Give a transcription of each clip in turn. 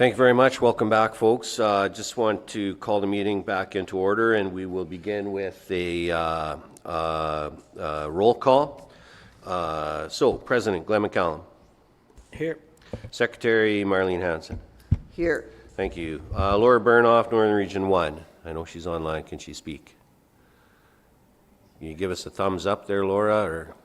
Thank you very much. Welcome back, folks. Just want to call the meeting back into order, and we will begin with a roll call. So, President Glenn McCallum. Here. Secretary Marlene Hansen. Here. Thank you. Laura Burnoff, Northern Region 1. I know she's online. Can she speak? Can you give us a thumbs up there, Laura? Or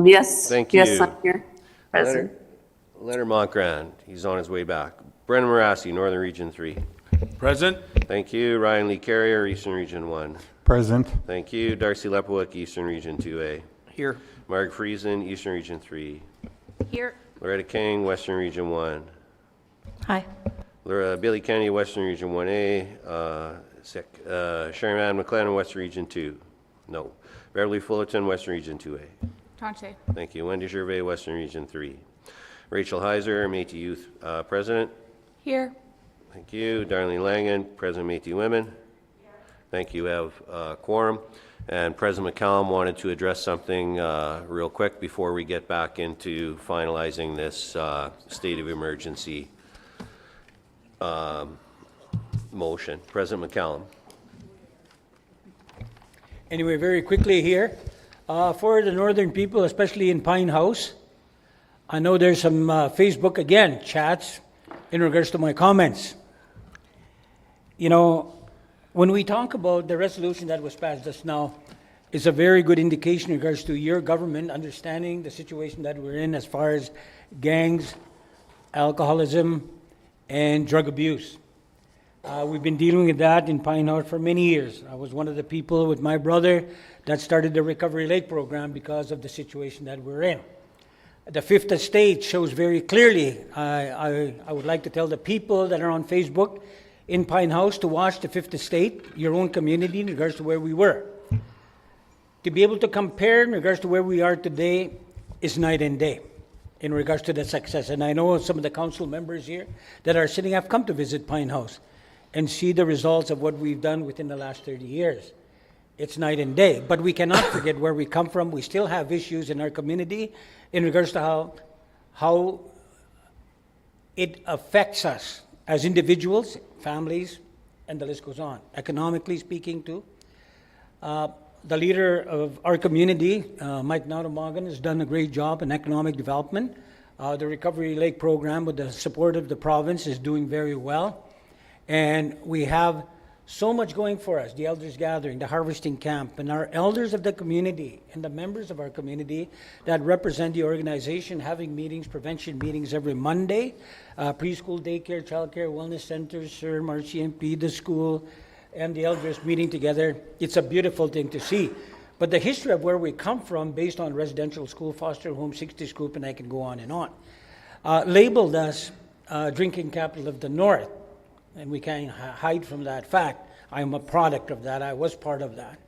Yes. Thank you. Yes, I'm here. Present. Leonard Montgrand, he's on his way back. Brendan Morassi, Northern Region 3. Present. Thank you. Ryan Lee Carrier, Eastern Region 1. Present. Thank you. Darcy Lepowick, Eastern Region 2A. Here. Marg Friesen, Eastern Region 3. Here. Loretta King, Western Region 1. Hi. Billy Kennedy, Western Region 1A. Sharon Ann McLennan, Western Region 2. No. Beverly Fullerton, Western Region 2A. Tonche. Thank you. Wendy Gervais, Western Region 3. Rachel Heiser, Métis Youth President. Here. Thank you. Darlene Langen, President Métis Women. Thank you. We have quorum. And President McCallum wanted to address something real quick before we get back into finalizing this state of emergency motion. President McCallum. Anyway, very quickly here, for the northern people, especially in Pine House, I know there's some Facebook, again, chats in regards to my comments. You know, when we talk about the resolution that was passed just now, it's a very good indication in regards to your government understanding the situation that we're in as far as gangs, alcoholism, and drug abuse. We've been dealing with that in Pine House for many years. I was one of the people with my brother that started the Recovery Lake program because of the situation that we're in. The Fifth Estate shows very clearly, I would like to tell the people that are on Facebook in Pine House to watch the Fifth Estate, your own community, in regards to where we were. To be able to compare in regards to where we are today is night and day in regards to the success. And I know some of the council members here that are sitting have come to visit Pine House and see the results of what we've done within the last 30 years. It's night and day, but we cannot forget where we come from. We still have issues in our community in regards to how it affects us as individuals, families, and the list goes on. Economically speaking too. The leader of our community, Mike Nautomagan, has done a great job in economic development. The Recovery Lake program with the support of the province is doing very well. And we have so much going for us, the elders gathering, the harvesting camp, and our elders of the community and the members of our community that represent the organization having meetings, prevention meetings every Monday, preschool, daycare, childcare, wellness centers, CERM, RCMP, the school, and the elders meeting together. It's a beautiful thing to see. But the history of where we come from, based on residential school, foster home, 60s group, and I can go on and on, labeled us drinking capital of the North. And we can't hide from that fact. I am a product of that. I was part of that.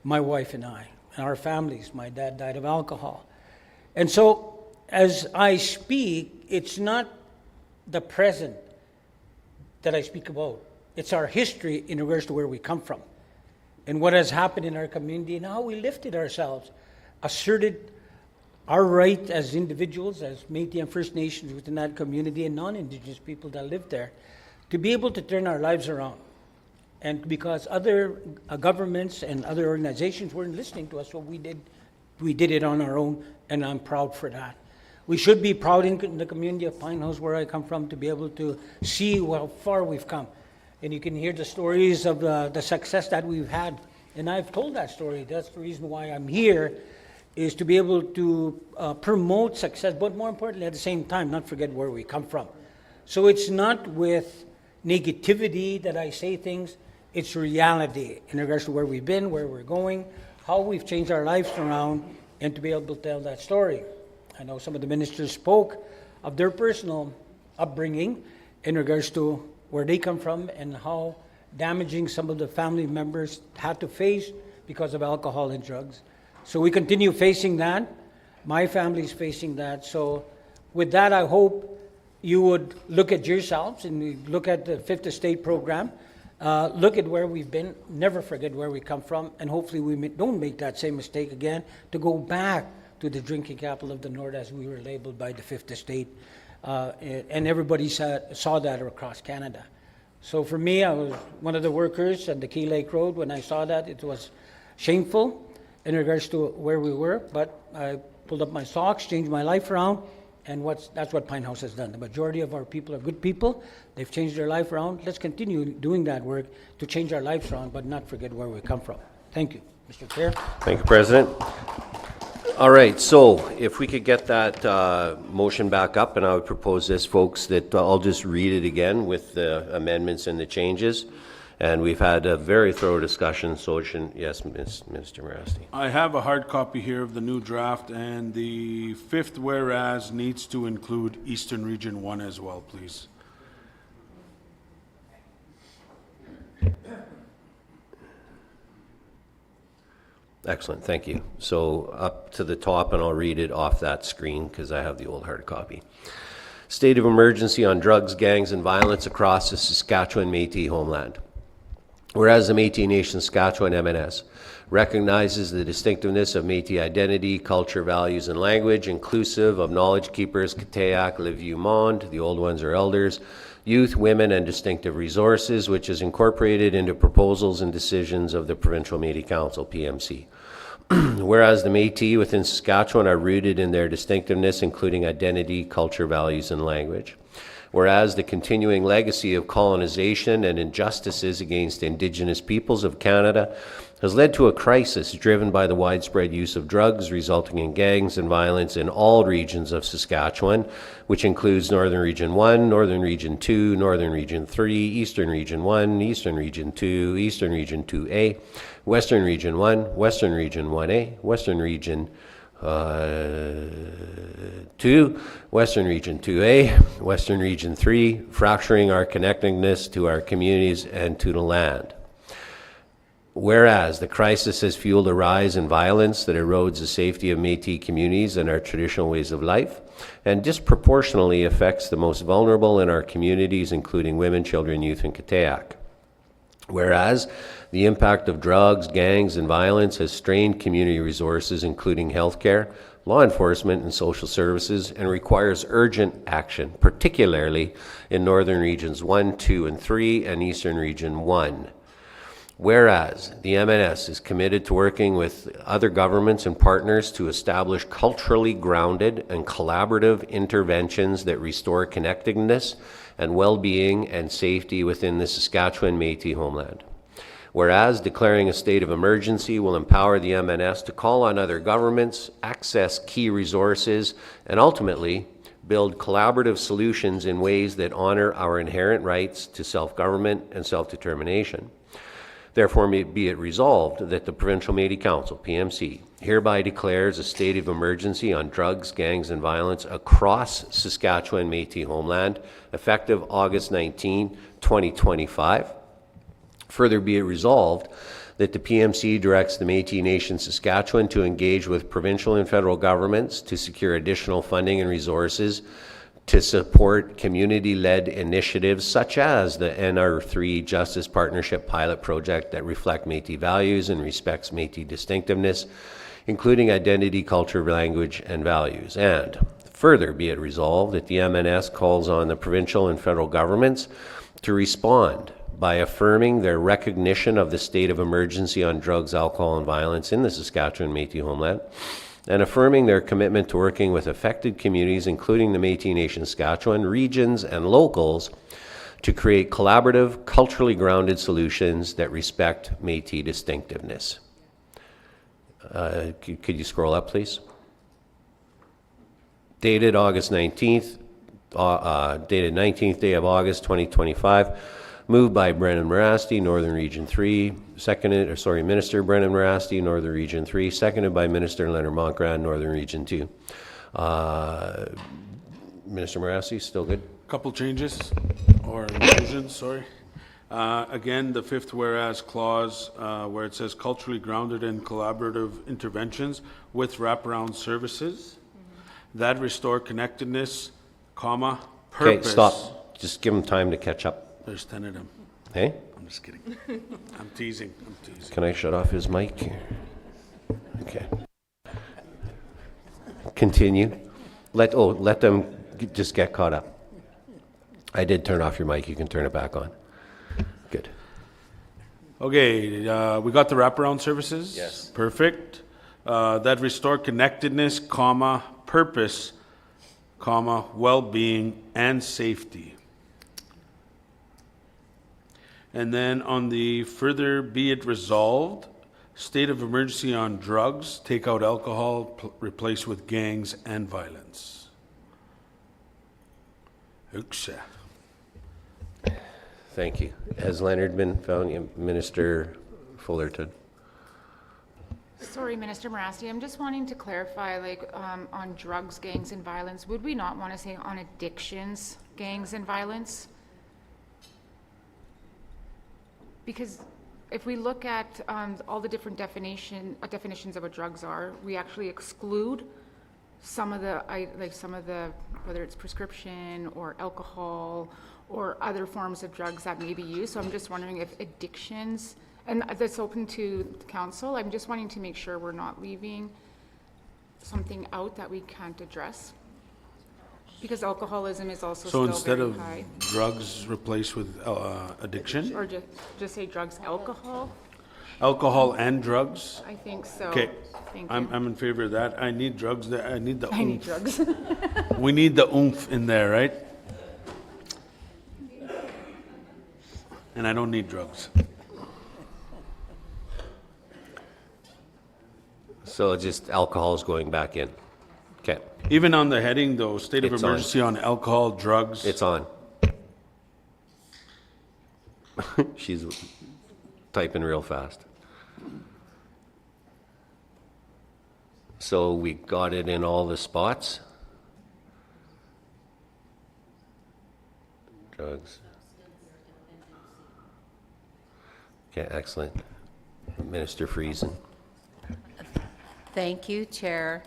My wife and I, and our families. My dad died of alcohol. And so, as I speak, it's not the present that I speak about. It's our history in regards to where we come from and what has happened in our community and how we lifted ourselves, asserted our right as individuals, as Métis and First Nations within that community and non-Indigenous people that live there, to be able to turn our lives around. And because other governments and other organizations weren't listening to us, so we did it on our own, and I'm proud for that. We should be proud in the community of Pine House, where I come from, to be able to see how far we've come. And you can hear the stories of the success that we've had. And I've told that story. That's the reason why I'm here, is to be able to promote success, but more importantly, at the same time, not forget where we come from. So it's not with negativity that I say things, it's reality in regards to where we've been, where we're going, how we've changed our lives around, and to be able to tell that story. I know some of the ministers spoke of their personal upbringing in regards to where they come from and how damaging some of the family members had to face because of alcohol and drugs. So we continue facing that. My family's facing that. So with that, I hope you would look at yourselves and look at the Fifth Estate program, look at where we've been, never forget where we come from, and hopefully we don't make that same mistake again, to go back to the drinking capital of the North, as we were labeled by the Fifth Estate. And everybody saw that across Canada. So for me, I was one of the workers on the Key Lake Road. When I saw that, it was shameful in regards to where we were, but I pulled up my socks, changed my life around, and that's what Pine House has done. The majority of our people are good people. They've changed their life around. Let's continue doing that work to change our lives around, but not forget where we come from. Thank you, Mr. Chair. Thank you, President. All right, so if we could get that motion back up, and I would propose this, folks, that I'll just read it again with the amendments and the changes. And we've had a very thorough discussion, so it shouldn't, yes, Minister Morasti. I have a hard copy here of the new draft, and the fifth whereas needs to include Eastern Region 1 as well, please. Excellent, thank you. So up to the top, and I'll read it off that screen because I have the old hard copy. State of emergency on drugs, gangs, and violence across the Saskatchewan Métis homeland. Whereas the Métis Nation-Saskatchewan MNS recognizes the distinctiveness of Métis identity, culture, values, and language, inclusive of knowledge keepers, Katayak, Le Vieux Monde, the old ones are elders, youth, women, and distinctive resources, which is incorporated into proposals and decisions of the Provincial Meetis Council, PMC. Whereas the Métis within Saskatchewan are rooted in their distinctiveness, including identity, culture, values, and language. Whereas the continuing legacy of colonization and injustices against Indigenous peoples of Canada has led to a crisis driven by the widespread use of drugs, resulting in gangs and violence in all regions of Saskatchewan, which includes Northern Region 1, Northern Region 2, Northern Region 3, Eastern Region 1, Eastern Region 2, Eastern Region 2A, Western Region 1, Western Region 1A, Western Region 2, Western Region 2A, Western Region 3, fracturing our connectedness to our communities and to the land. Whereas the crisis has fueled a rise in violence that erodes the safety of Métis communities and our traditional ways of life, and disproportionately affects the most vulnerable in our communities, including women, children, youth, and Katayak. Whereas the impact of drugs, gangs, and violence has strained community resources, including healthcare, law enforcement, and social services, and requires urgent action, particularly in Northern Regions 1, 2, and 3, and Eastern Region 1. Whereas the MNS is committed to working with other governments and partners to establish culturally grounded and collaborative interventions that restore connectedness and well-being and safety within the Saskatchewan Métis homeland. Whereas declaring a state of emergency will empower the MNS to call on other governments, access key resources, and ultimately build collaborative solutions in ways that honor our inherent rights to self-government and self-determination. Therefore, be it resolved that the Provincial Meetis Council, PMC, hereby declares a state of emergency on drugs, gangs, and violence across Saskatchewan Métis homeland, effective August 19, 2025. Further, be it resolved that the PMC directs the Métis Nation-Saskatchewan to engage with provincial and federal governments to secure additional funding and resources to support community-led initiatives such as the NR3 Justice Partnership Pilot Project that reflect Métis values and respects Métis distinctiveness, including identity, culture, language, and values. And further, be it resolved that the MNS calls on the provincial and federal governments to respond by affirming their recognition of the state of emergency on drugs, alcohol, and violence in the Saskatchewan Métis homeland, and affirming their commitment to working with affected communities, including the Métis Nation-Saskatchewan, regions, and locals, to create collaborative, culturally grounded solutions that respect Métis distinctiveness. Could you scroll up, please? Dated August 19th, dated 19th day of August 2025, moved by Brendan Morasti, Northern Region 3, Minister Brendan Morasti, Northern Region 3, seconded by Minister Leonard Montgrand, Northern Region 2. Minister Morasti, still good? Couple changes, or inclusions, sorry. Again, the fifth whereas clause, where it says culturally grounded and collaborative interventions with wraparound services that restore connectedness, comma, purpose. Okay, stop. Just give them time to catch up. There's 10 of them. Hey? I'm just kidding. I'm teasing. I'm teasing. Can I shut off his mic here? Okay. continue. Let them just get caught up. I did turn off your mic. You can turn it back on. Good. Okay, we got the wraparound services? Yes. Perfect. That restore connectedness, comma, purpose, comma, well-being, and safety. And then on the further be it resolved, state of emergency on drugs, take out alcohol, replace with gangs and violence. Oops. Thank you. Has Leonard been found? Yeah, Minister Fullerton. Sorry, Minister Morasti, I'm just wanting to clarify, like, on drugs, gangs, and violence, would we not want to say on addictions, gangs, and violence? Because if we look at all the different definitions of what drugs are, we actually exclude some of the, whether it's prescription or alcohol or other forms of drugs that may be used. So I'm just wondering if addictions, and that's open to the council, I'm just wanting to make sure we're not leaving something out that we can't address. Because alcoholism is also So still instead very of high. drugs, replace with addiction? Or just say drugs, alcohol? Alcohol and drugs? I think so. Okay, Thank you. I'm in favor of that. I need drugs, I need the I need oomph. drugs. We need the oomph in there, right? And I don't need drugs. So just alcohol is going back in. Okay, Even on the heading though, state of It's on. emergency on alcohol, drugs. it's on. She's typing real fast. So we got it in all the spots? Drugs. Okay, excellent. Minister Friesen. Thank you, Chair.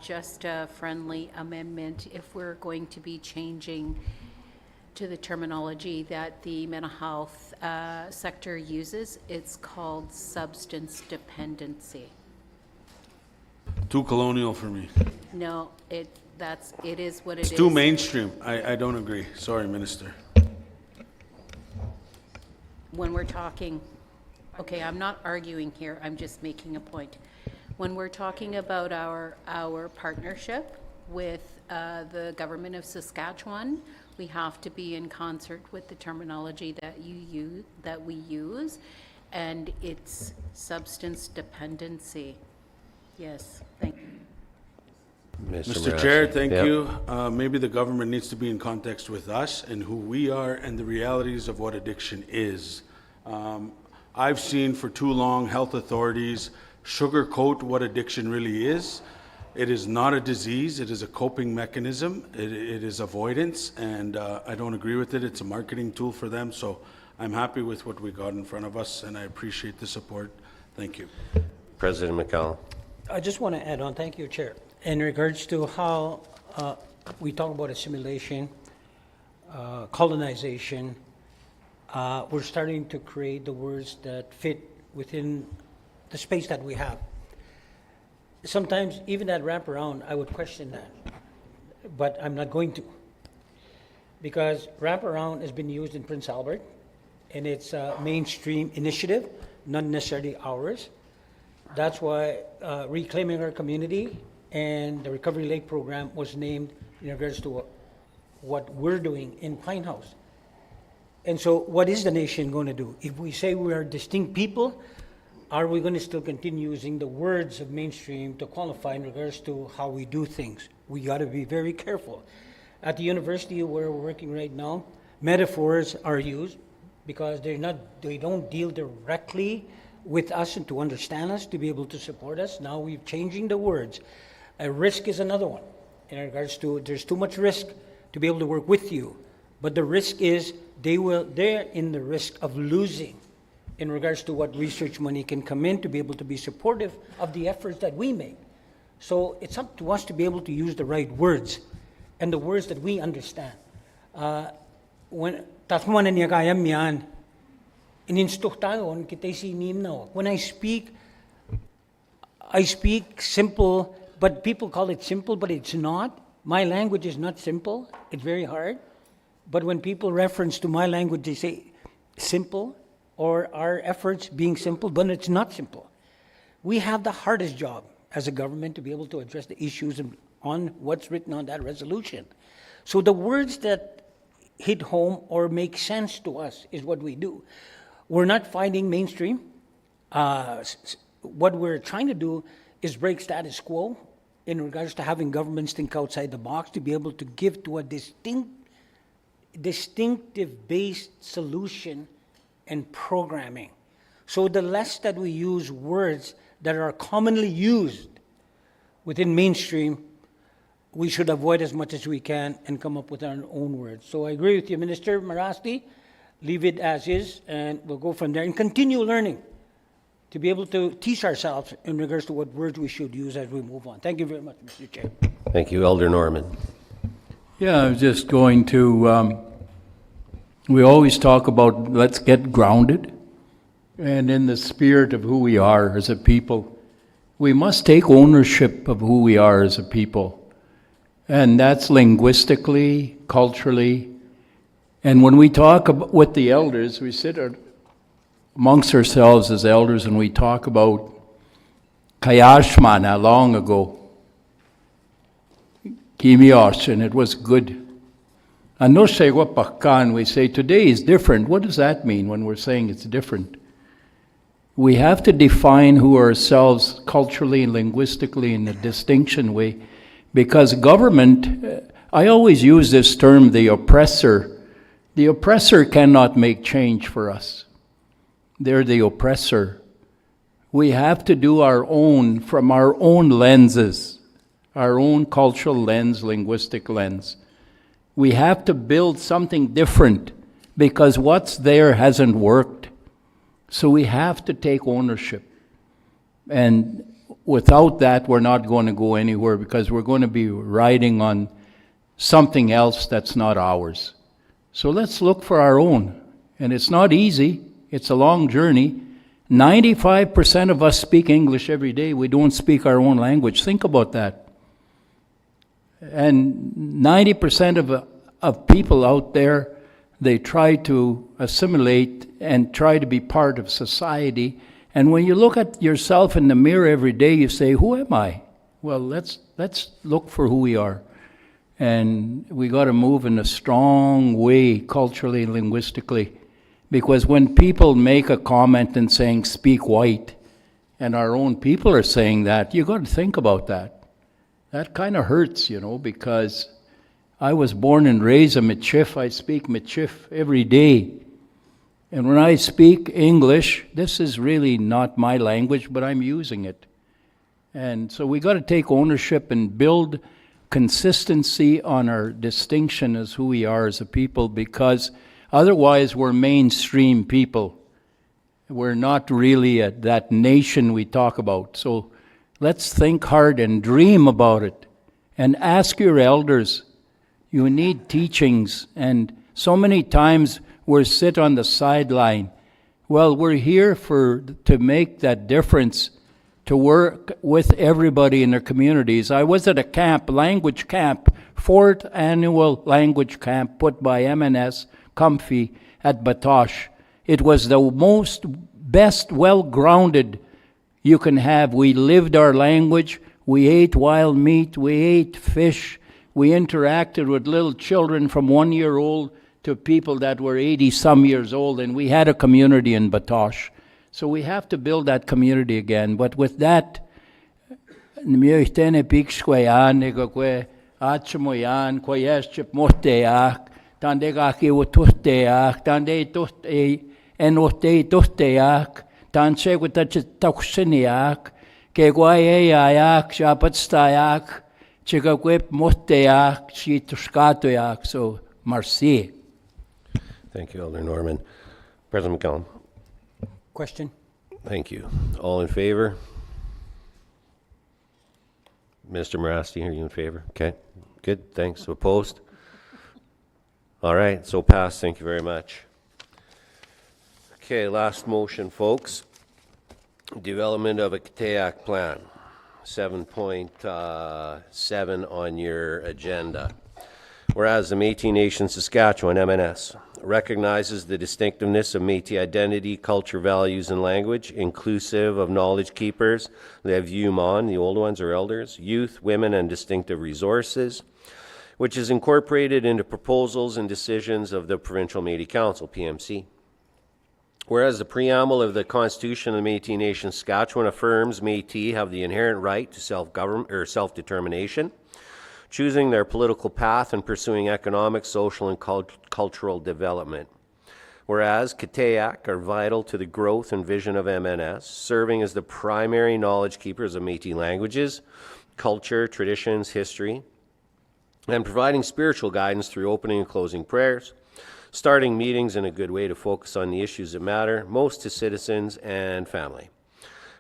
Just a friendly amendment. If we're going to be changing to the terminology that the mental health sector uses, it's called substance dependency. Too colonial for me. No, it is what it is. It's too mainstream. I don't agree. Sorry, Minister. When we're talking, okay, I'm not arguing here, I'm just making a point. When we're talking about our partnership with the government of Saskatchewan, we have to be in concert with the terminology that we use, and it's substance dependency. Yes, thank you. Mr. Chair, Morassi. thank Yep. you. Maybe the government needs to be in context with us and who we are and the realities of what addiction is. I've seen for too long health authorities sugarcoat what addiction really is. It is not a disease, it is a coping mechanism, it is avoidance, and I don't agree with it. It's a marketing tool for them, so I'm happy with what we got in front of us, and I appreciate the support. Thank you. President McCallum. I just want to add on, thank you, Chair, in regards to how we talk about assimilation, colonization, we're starting to create the words that fit within the space that we have. Sometimes even that wraparound, I would question that, but I'm not going to. Because wraparound has been used in Prince Albert, and it's a mainstream initiative, not necessarily ours. That's why Reclaiming Our Community and the Recovery Lake program was named in regards to what we're doing in Pine House. And so what is the nation going to do? If we say we are distinct people, are we going to still continue using the words of mainstream to qualify in regards to how we do things? We got to be very careful. At the university where we're working right now, metaphors are used because they don't deal directly with us and to understand us, to be able to support us. Now we're changing the words. A risk is another one in regards to there's too much risk to be able to work with you. But the risk is they're in the risk of losing in regards to what research money can come in to be able to be supportive of the efforts that we make. So it's up to us to be able to use the right words and the words that we understand. When I speak simple, but people call it simple, but it's not. My language is not simple. It's very hard. But when people reference to my language, they say simple or our efforts being simple, but it's not simple. We have the hardest job as a government to be able to address the issues on what's written on that resolution. So the words that hit home or make sense to us is what we do. We're not fighting mainstream. What we're trying to do is break status quo in regards to having governments think outside the box to be able to give to a distinctive-based solution and programming. So the less that we use words that are commonly used within mainstream, we should avoid as much as we can and come up with our own words. So I agree with you, Minister Marasti. Leave it as is, and we'll go from there and continue learning to be able to teach ourselves in regards to what words we should use as we move on. Thank you very much, Mr. Chair. Thank you, Elder Norman. Yeah, I was just going to, we always talk about let's get grounded. And in the spirit of who we are as a people, we must take ownership of who we are as a people. And that's linguistically, culturally. And when we talk about, with the elders, we sit amongst ourselves as elders and we talk about Kayashmana long ago. Kimiosh, and it was good. Anoshewapakan, we say today is different. What does that mean when we're saying it's different? We have to define who ourselves culturally and linguistically in a distinction way, because government, I always use this term, the oppressor. The oppressor cannot make change for us. They're the oppressor. We have to do our own, from our own lenses, our own cultural lens, linguistic lens. We have to build something different because what's there hasn't worked. So we have to take ownership. And without that, we're not going to go anywhere because we're going to be riding on something else that's not ours. So let's look for our own. And it's not easy. It's a long journey. 95% of us speak English every day. We don't speak our own language. Think about that. And 90% of people out there, they try to assimilate and try to be part of society. And when you look at yourself in the mirror every day, you say, who am I? Well, let's look for who we are. And we got to move in a strong way, culturally and linguistically. Because when people make a comment and saying, speak white, and our own people are saying that, you got to think about that. That kind of hurts, because I was born and raised a Michif. I speak Michif every day. And when I speak English, this is really not my language, but I'm using it. And so we got to take ownership and build consistency on our distinction as who we are as a people, because otherwise we're mainstream people. We're not really that nation we talk about. So let's think hard and dream about it. And ask your elders. You need teachings. And so many times we sit on the sideline. Well, we're here to make that difference, to work with everybody in their communities. I was at a camp, language camp, 4th annual language camp put by MNS Comfy at Batoche. It was the best, well-grounded you can have. We lived our language. We ate wild meat. We ate fish. We interacted with little children from 1 year old to people that were 80-some years old, and we had a community in Batoche. So we have to build that community again. But with that, so merci. Thank you, Elder Norman. President McCallum. Question? Thank you. All in favor? Mr. Marasti, are you in favor? Okay, good, thanks. Opposed? All right, so passed. Thank you very much. Okay, last motion, folks. Development of a KTAC plan. 7.7 on your agenda. Whereas the Métis Nation-Saskatchewan, MNS, recognizes the distinctiveness of Métis identity, culture, values, and language, inclusive of knowledge keepers, the vieux mon, the old ones or elders, youth, women, and distinctive resources, which is incorporated into proposals and decisions of the Provincial Meetis Council, PMC. Whereas the preamble of the Constitution of the Métis Nation Saskatchewan affirms Métis have the inherent right to self-government or self-determination, choosing their political path and pursuing economic, social, and cultural development. Whereas Kitayak are vital to the growth and vision of MNS, serving as the primary knowledge keepers of Métis languages, culture, traditions, history, and providing spiritual guidance through opening and closing prayers, starting meetings in a good way to focus on the issues that matter most to citizens and family.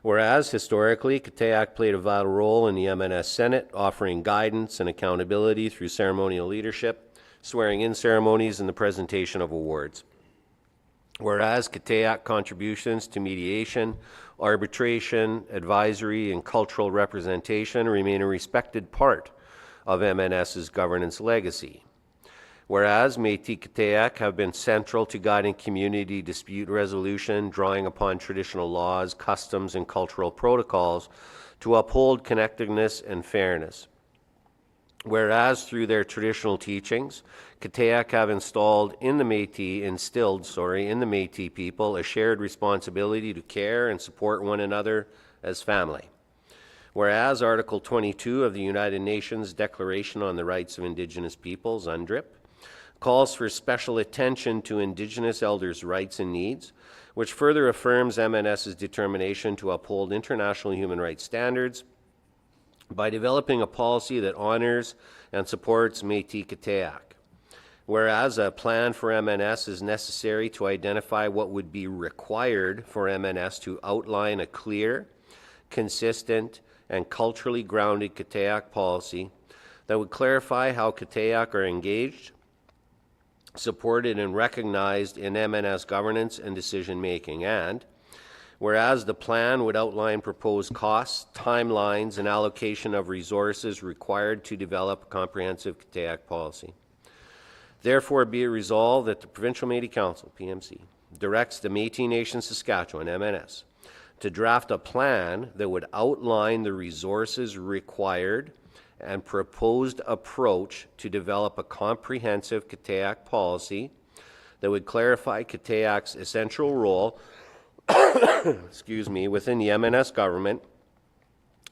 Whereas, historically, Kitayak played a vital role in the MNS Senate, offering guidance and accountability through ceremonial leadership, swearing-in ceremonies, and the presentation of awards. Whereas, Kitayak contributions to mediation, arbitration, advisory, and cultural representation remain a respected part of MNS's governance legacy. Whereas Métis Kitayak have been central to guiding community dispute resolution, drawing upon traditional laws, customs, and cultural protocols to uphold connectedness and fairness. Whereas through their traditional teachings, Kitayak have instilled in the Métis people a shared responsibility to care and support one another as family. Whereas Article 22 of the United Nations Declaration on the Rights of Indigenous Peoples, UNDRIP, calls for special attention to Indigenous elders' rights and needs, which further affirms MNS's determination to uphold international human rights standards by developing a policy that honors and supports Métis Kitayak. Whereas a plan for MNS is necessary to identify what would be required for MNS to outline a clear, consistent, and culturally grounded Kitayak policy that would clarify how Kitayak are engaged, supported, and recognized in MNS governance and decision-making. And whereas the plan would outline proposed costs, timelines, and allocation of resources required to develop a comprehensive Kitayak policy. Therefore, be it resolved that the Provincial Meetis Council, PMC, directs the Métis Nation-Saskatchewan, MNS, to draft a plan that would outline the resources required and proposed approach to develop a comprehensive Kitayak policy that would clarify Kitayak's essential role within the MNS government,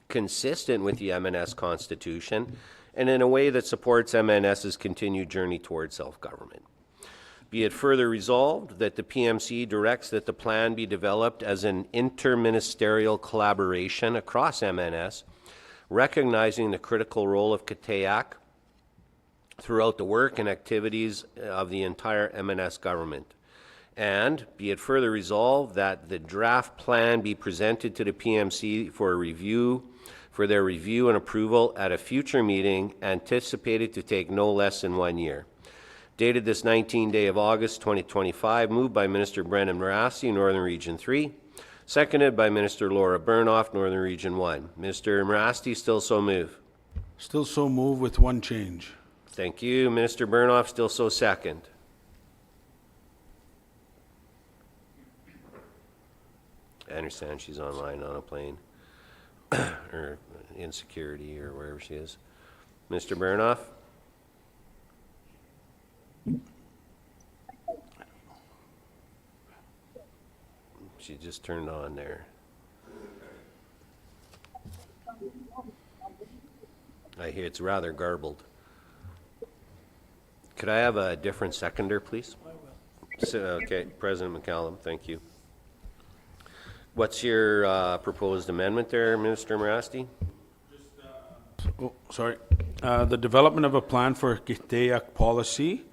consistent with the MNS Constitution, and in a way that supports MNS's continued journey towards self-government. Be it further resolved that the PMC directs that the plan be developed as an interministerial collaboration across MNS, recognizing the critical role of Kitayak throughout the work and activities of the entire MNS government. And be it further resolved that the draft plan be presented to the PMC for their review and approval at a future meeting anticipated to take no less than 1 year. Dated this 19th day of August 2025, moved by Minister Brendan Morasti, Northern Region 3, seconded by Minister Laura Burnoff, Northern Region 1. Minister Morasti, still so move. Still so move with one change. Thank you. Minister Burnoff, still so second. I understand she's online on a plane or in security or wherever she is. Mr. Burnoff? She just turned on there. I hear it's rather garbled. Could I have a different seconder, please? Okay, President McCallum, thank you. What's your proposed amendment there, Minister Morasti? Oh, sorry. The development of a plan for Kitayak policy.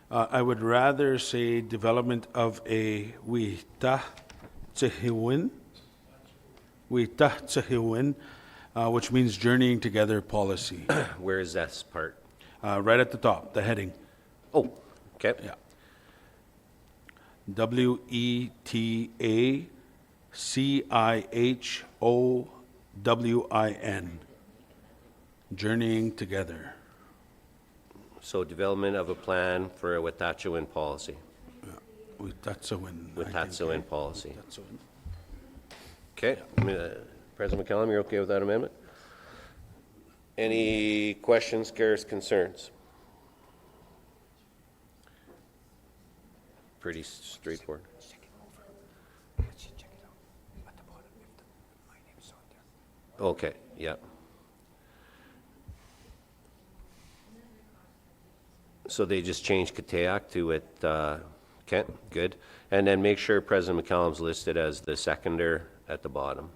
I would rather say development of a Wita Tsehiwin, which means journeying together policy. Where is this part? Right at the top, the heading. Oh, okay. Yeah. WETACIHOWIN WIN. Journeying together. So development of a plan for a Wetaskiwin policy. Wetaskiwin. Wetaskiwin policy. Okay, President McCallum, you're okay with that amendment? Any questions, scares, concerns? Pretty straightforward. Okay, yeah. So they just changed Katayak to it, Kent, good. And then make sure President McCallum's listed as the seconder at the bottom.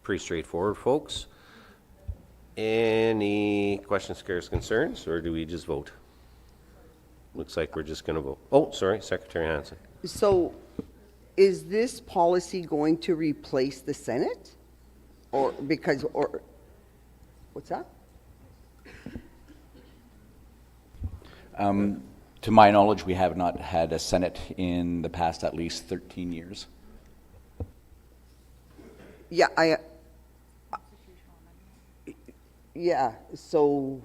Pretty straightforward, folks. Any questions, scares, concerns, or do we just vote? Looks like we're just gonna vote. Oh, sorry, Secretary Hansen. So is this policy going to replace the Senate? Or because, or, what's that? To my knowledge, we have not had a Senate in the past at least 13 years. Yeah, yeah, so,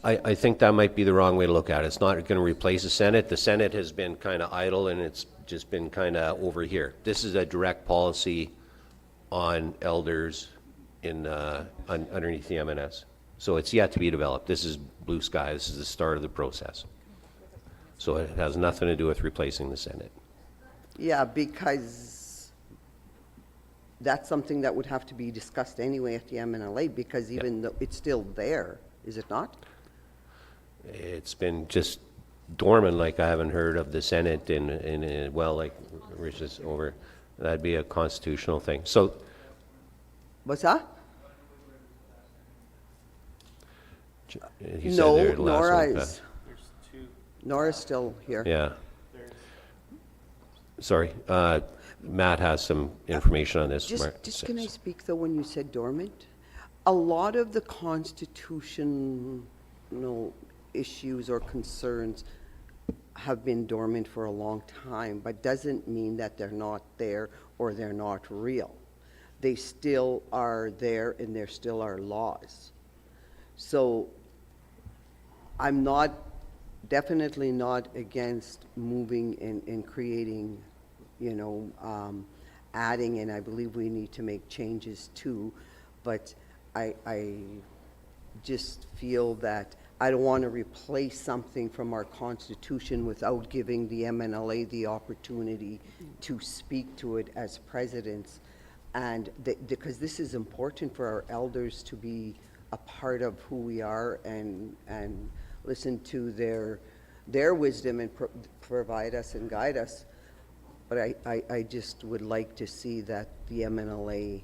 I think that might be the wrong way to look at it. It's not gonna replace the Senate. The Senate has been kinda idle and it's just been kinda over here. This is a direct policy on elders in, underneath the MNS. So it's yet to be developed. This is blue sky. This is the start of the process. So it has nothing to do with replacing the Senate. yeah, because that's something that would have to be discussed anyway at the MNLA, because even though it's still there, is it not? It's been just dormant, like I haven't heard of the Senate well, like Rich is over. That'd be a constitutional thing. So What's that? he said No, there last Nora one, is, Nora's still here. yeah. Sorry, Matt has some information on this. Mark Just can I says. speak, though, when you said dormant? A lot of the constitutional issues or concerns have been dormant for a long time, but doesn't mean that they're not there or they're not real. They still are there and there still are laws. So I'm not, definitely not against moving and creating, adding, and I believe we need to make changes too, but I just feel that I don't want to replace something from our Constitution without giving the MNLA the opportunity to speak to it as presidents. And because this is important for our elders to be a part of who we are and listen to their wisdom and provide us and guide us. But I just would like to see that the MNLA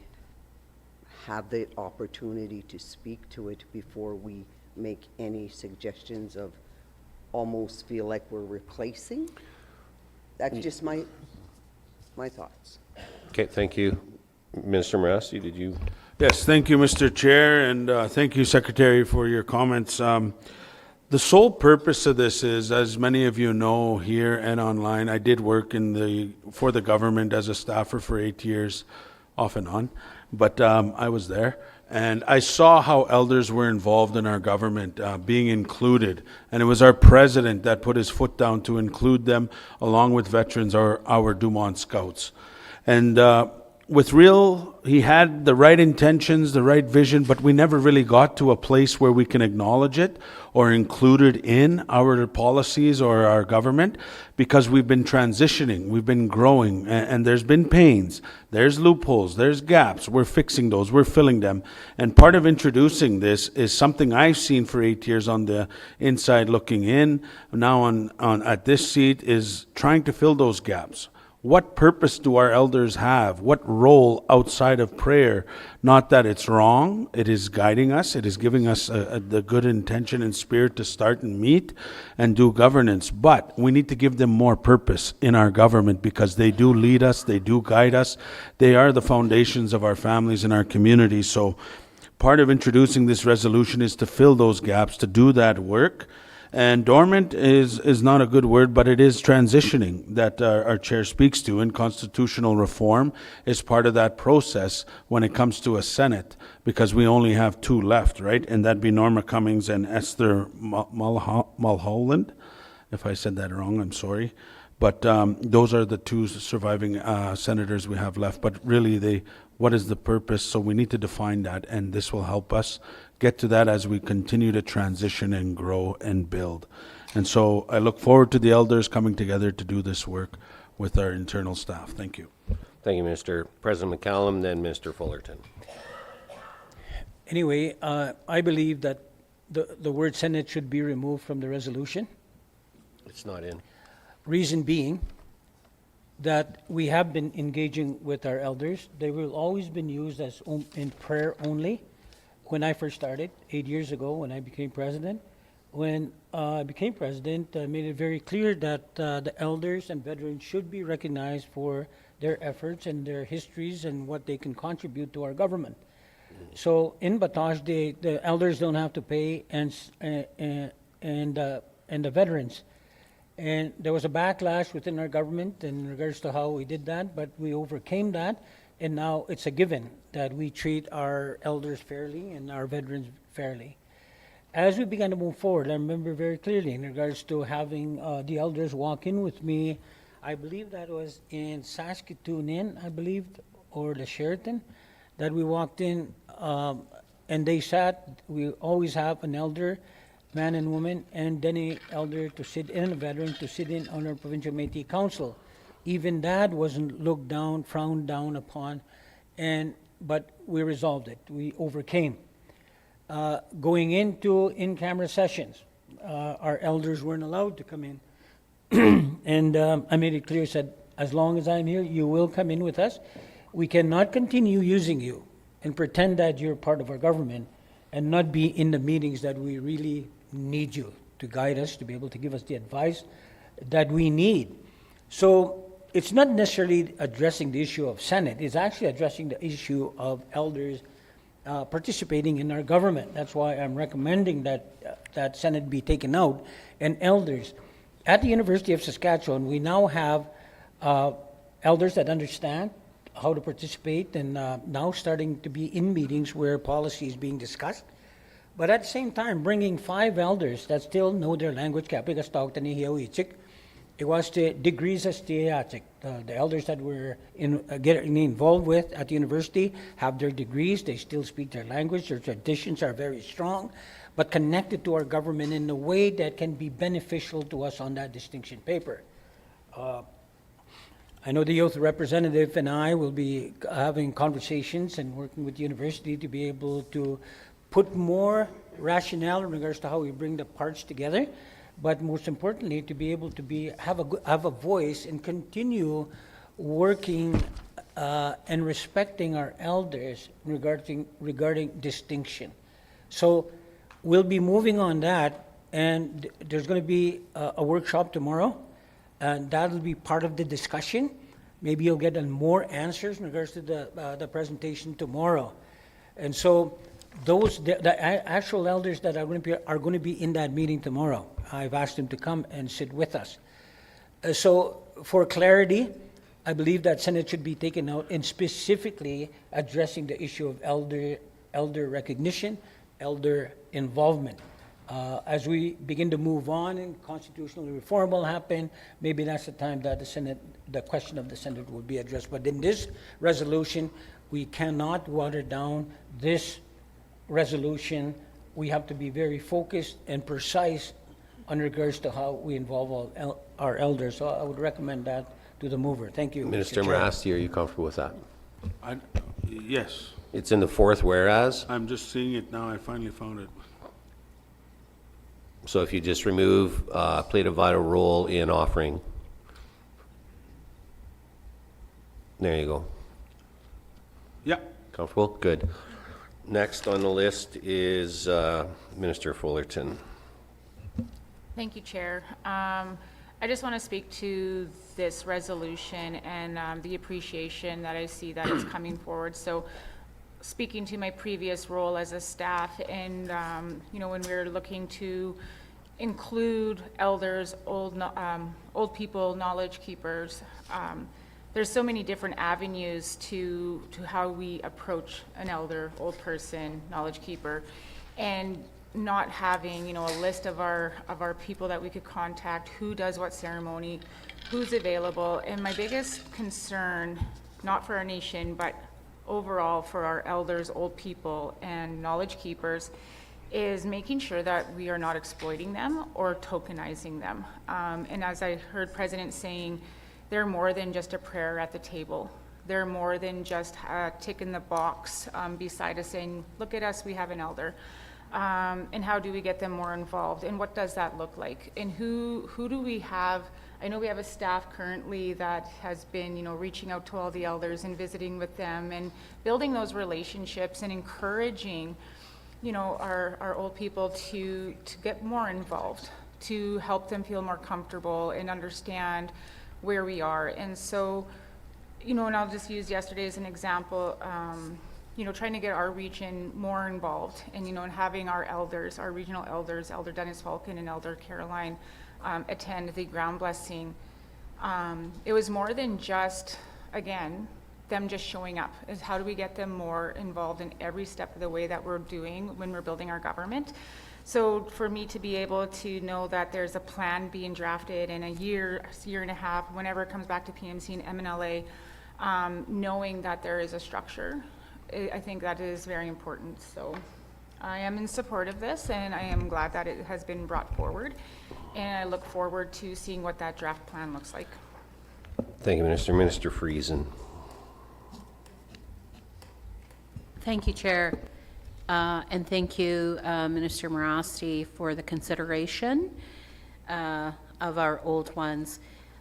have the opportunity to speak to it before we make any suggestions of almost feel like we're replacing. That's just my thoughts. Okay, thank you. Minister Morassi, did you? Yes, thank you, Mr. Chair, and thank you, Secretary, for your comments. The sole purpose of this is, as many of you know here and online, I did work for the government as a staffer for 8 years, off and on, but I was there. And I saw how elders were involved in our government, being included. And it was our president that put his foot down to include them, along with veterans or our Dumont Scouts. And he had the right intentions, the right vision, but we never really got to a place where we can acknowledge it or include it in our policies or our government, because we've been transitioning, we've been growing, and there's been pains, there's loopholes, there's gaps. We're fixing those, we're filling them. And part of introducing this is something I've seen for 8 years on the inside looking in, now on at this seat, is trying to fill those gaps. What purpose do our elders have? What role outside of prayer? Not that it's wrong. It is guiding us. It is giving us the good intention and spirit to start and meet and do governance. But we need to give them more purpose in our government, because they do lead us. They do guide us. They are the foundations of our families and our communities. So part of introducing this resolution is to fill those gaps, to do that work. And dormant is not a good word, but it is transitioning that our chair speaks to, and constitutional reform is part of that process when it comes to a Senate, because we only have 2 left, right? And that'd be Norma Cummings and Esther Mulholland. If I said that wrong, I'm sorry. But those are the 2 surviving senators we have left. But really, what is the purpose? So we need to define that, and this will help us get to that as we continue to transition and grow and build. And so I look forward to the elders coming together to do this work with our internal staff. Thank you. Thank you, Minister. President McCallum, then Minister Fullerton. Anyway, I believe that the word Senate should be removed from the resolution. It's not in. Reason being that we have been engaging with our elders. They will always been used as in prayer only. When I first started 8 years ago, when I became president, when I became president, I made it very clear that the elders and veterans should be recognized for their efforts and their histories and what they can contribute to our government. So in Batoche, the elders don't have to pay, and the veterans. And there was a backlash within our government in regards to how we did that, but we overcame that, and now it's a given that we treat our elders fairly and our veterans fairly. As we began to move forward, I remember very clearly in regards to having the elders walk in with me. I believe that was in Saskatoon Inn, I believe, or the Sheraton, that we walked in, and they sat. We always have an elder, man and woman, and then an elder to sit in, a veteran to sit in on our Provincial Metis Council. Even that wasn't looked down, frowned down upon, but we resolved it. We overcame. Going into in-camera sessions, our elders weren't allowed to come in. And I made it clear, said, as long as I'm here, you will come in with us. We cannot continue using you and pretend that you're part of our government and not be in the meetings that we really need you to guide us, to be able to give us the advice that we need. So it's not necessarily addressing the issue of Senate, it's actually addressing the issue of elders participating in our government. That's why I'm recommending that Senate be taken out. And elders, at the University of Saskatchewan, we now have elders that understand how to participate and now starting to be in meetings where policy is being discussed. But at the same time, bringing 5 elders that still know their language, it was the degrees as the elders that were getting involved with at the university have their degrees, they still speak their language, their traditions are very strong, but connected to our government in a way that can be beneficial to us on that distinction paper. I know the youth representative and I will be having conversations and working with the university to be able to put more rationale in regards to how we bring the parts together, but most importantly, to be able to have a voice and continue working and respecting our elders regarding distinction. So we'll be moving on that, and there's going to be a workshop tomorrow, and that'll be part of the discussion. Maybe you'll get more answers in regards to the presentation tomorrow. And so the actual elders that are going to be in that meeting tomorrow. I've asked them to come and sit with us. So for clarity, I believe that Senate should be taken out and specifically addressing the issue of elder recognition, elder involvement. As we begin to move on and constitutional reform will happen, maybe that's the time that the question of the Senate will be addressed. But in this resolution, we cannot water down this resolution. We have to be very focused and precise in regards to how we involve our elders. So I would recommend that to the mover. Thank you, Minister Mr. Chair. Marasti, are you comfortable with that? Yes, It's in the 4th whereas. I'm just seeing it now. I finally found it. So if you just remove played a vital role in offering. There you go. Yeah. Comfortable? Good. Next on the list is Minister Fullerton. Thank you, Chair. I just want to speak to this resolution and the appreciation that I see that is coming forward. So speaking to my previous role as a staff and, when we were looking to include elders, old people, knowledge keepers. There's so many different avenues to how we approach an elder, old person, knowledge keeper, and not having, a list of our people that we could contact, who does what ceremony, who's available. And my biggest concern, not for our nation, but overall for our elders, old people, and knowledge keepers, is making sure that we are not exploiting them or tokenizing them. And as I heard President saying, they're more than just a prayer at the table. They're more than just a tick in the box beside us saying, look at us, we have an elder. And how do we get them more involved? And what does that look like? And who do we have? I know we have a staff currently that has been, reaching out to all the elders and visiting with them and building those relationships and encouraging, our old people to get more involved, to help them feel more comfortable and understand where we are. And so, and I'll just use yesterday as an example, trying to get our region more involved and, and having our elders, our regional elders, Elder Dennis Falcon and Elder Caroline, attend the ground blessing. It was more than just, again, them just showing up. Is how do we get them more involved in every step of the way that we're doing when we're building our government? So for me to be able to know that there's a plan being drafted in a year and a half, whenever it comes back to PMC and MNLA, knowing that there is a structure, I think that is very important. So I am in support of this, and I am glad that it has been brought forward, and I look forward to seeing what that draft plan looks like. Thank you, Minister. Minister Friesen. Thank you, Chair. And thank you, Minister Morasti, for the consideration of our old ones.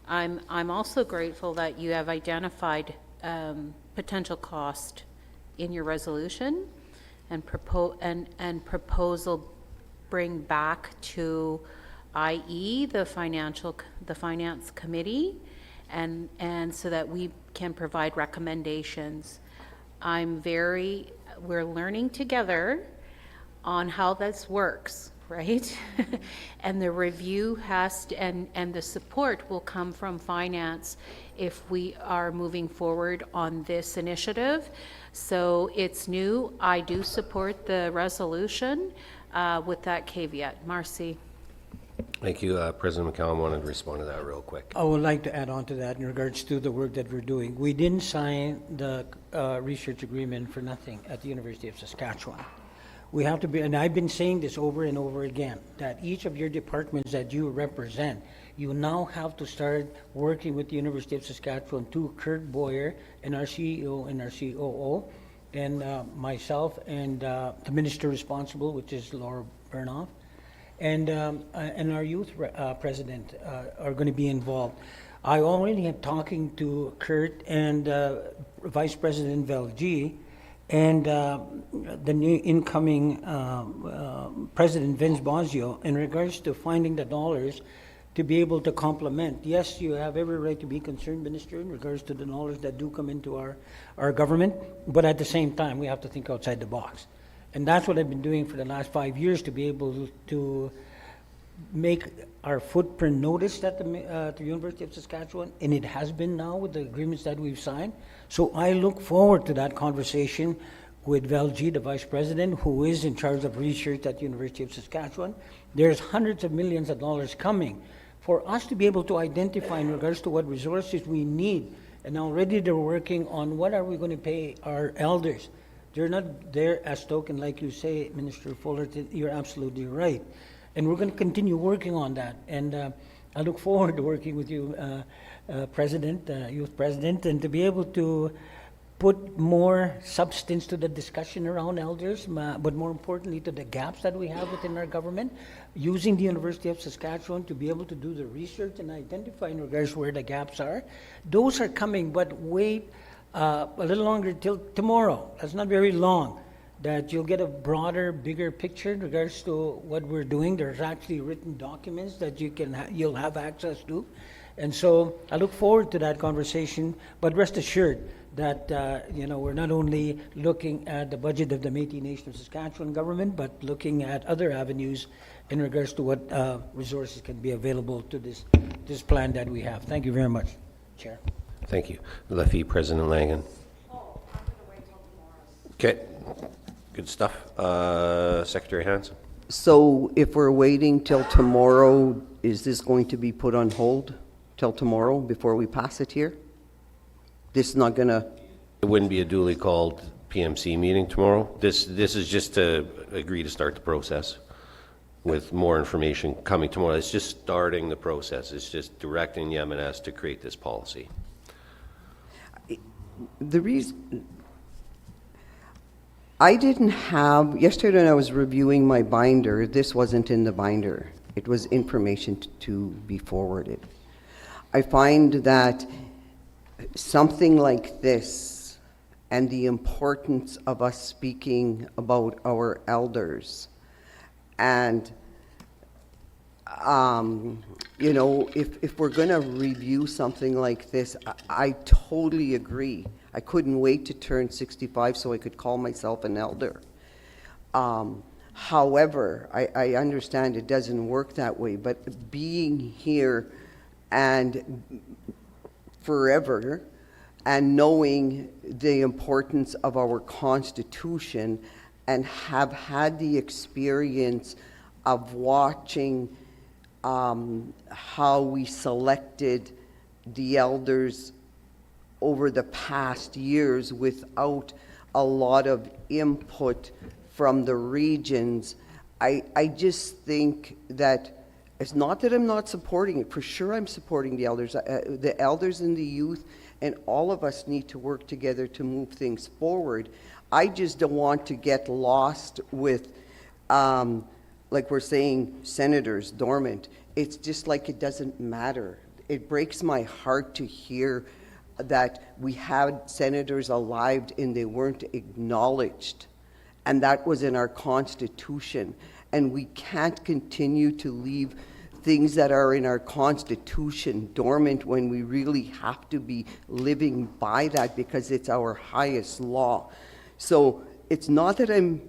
I'm also grateful that you have identified potential cost in your resolution and proposal bring back to i.e. the finance committee and so that we can provide recommendations. We're learning together on how this works, right? And the review has to, and the support will come from finance if we are moving forward on this initiative. So it's new. I do support the resolution with that caveat. Marcy. Thank you. President McCallum wanted to respond to that real quick. I would like to add on to that in regards to the work that we're doing. We didn't sign the research agreement for nothing at the University of Saskatchewan. We have to be, and I've been saying this over and over again, that each of your departments that you represent, you now have to start working with the University of Saskatchewan to Kurt Boyer and our CEO and our COO, and myself and the minister responsible, which is Laura Burnoff, and our youth president are going to be involved. I already am talking to Kurt and Vice President Velji and the new incoming President Vince Bosio in regards to finding the dollars to be able to complement. Yes, you have every right to be concerned, Minister, in regards to the dollars that do come into our government, but at the same time, we have to think outside the box. And that's what I've been doing for the last 5 years, to be able to make our footprint noticed at the University of Saskatchewan, and it has been now with the agreements that we've signed. So I look forward to that conversation with Velji, the Vice President, who is in charge of research at the University of Saskatchewan. There's hundreds of millions of dollars coming for us to be able to identify in regards to what resources we need. And already they're working on what are we going to pay our elders. They're not there as token, like you say, Minister Fullerton. You're absolutely right. And we're going to continue working on that. And I look forward to working with you, President, Youth President, and to be able to put more substance to the discussion around elders, but more importantly to the gaps that we have within our government, using the University of Saskatchewan to be able to do the research and identify in regards where the gaps are. Those are coming, but wait a little longer till tomorrow. That's not very long. That you'll get a broader, bigger picture in regards to what we're doing. There's actually written documents that you'll have access to. And so I look forward to that conversation, but rest assured that we're not only looking at the budget of the Métis Nation-Saskatchewan government, but looking at other avenues in regards to what resources can be available to this plan that we have. Thank you very much, Chair. Thank you. Lefty, President Langen. Okay, good stuff. Secretary Hansen? So if we're waiting till tomorrow, is this going to be put on hold till tomorrow before we pass it here? This is not gonna, It wouldn't be a duly called PMC meeting tomorrow. This is just to agree to start the process with more information coming tomorrow. It's just starting the process. It's just directing the M&S to create this policy. the reason, I didn't have, yesterday when I was reviewing my binder, this wasn't in the binder. It was information to be forwarded. I find that something like this and the importance of us speaking about our elders and you know, if we're going to review something like this, I totally agree. I couldn't wait to turn 65 so I could call myself an elder. However, I understand it doesn't work that way, but being here and forever and knowing the importance of our Constitution and have had the experience of watching how we selected the elders over the past years without a lot of input from the regions, I just think that it's not that I'm not supporting it. For sure I'm supporting the elders and the youth, and all of us need to work together to move things forward. I just don't want to get lost with like we're saying, senators dormant. It's just like it doesn't matter. It breaks my heart to hear that we had senators alive and they weren't acknowledged. And that was in our Constitution. And we can't continue to leave things that are in our Constitution dormant when we really have to be living by that because it's our highest law. So it's not that I'm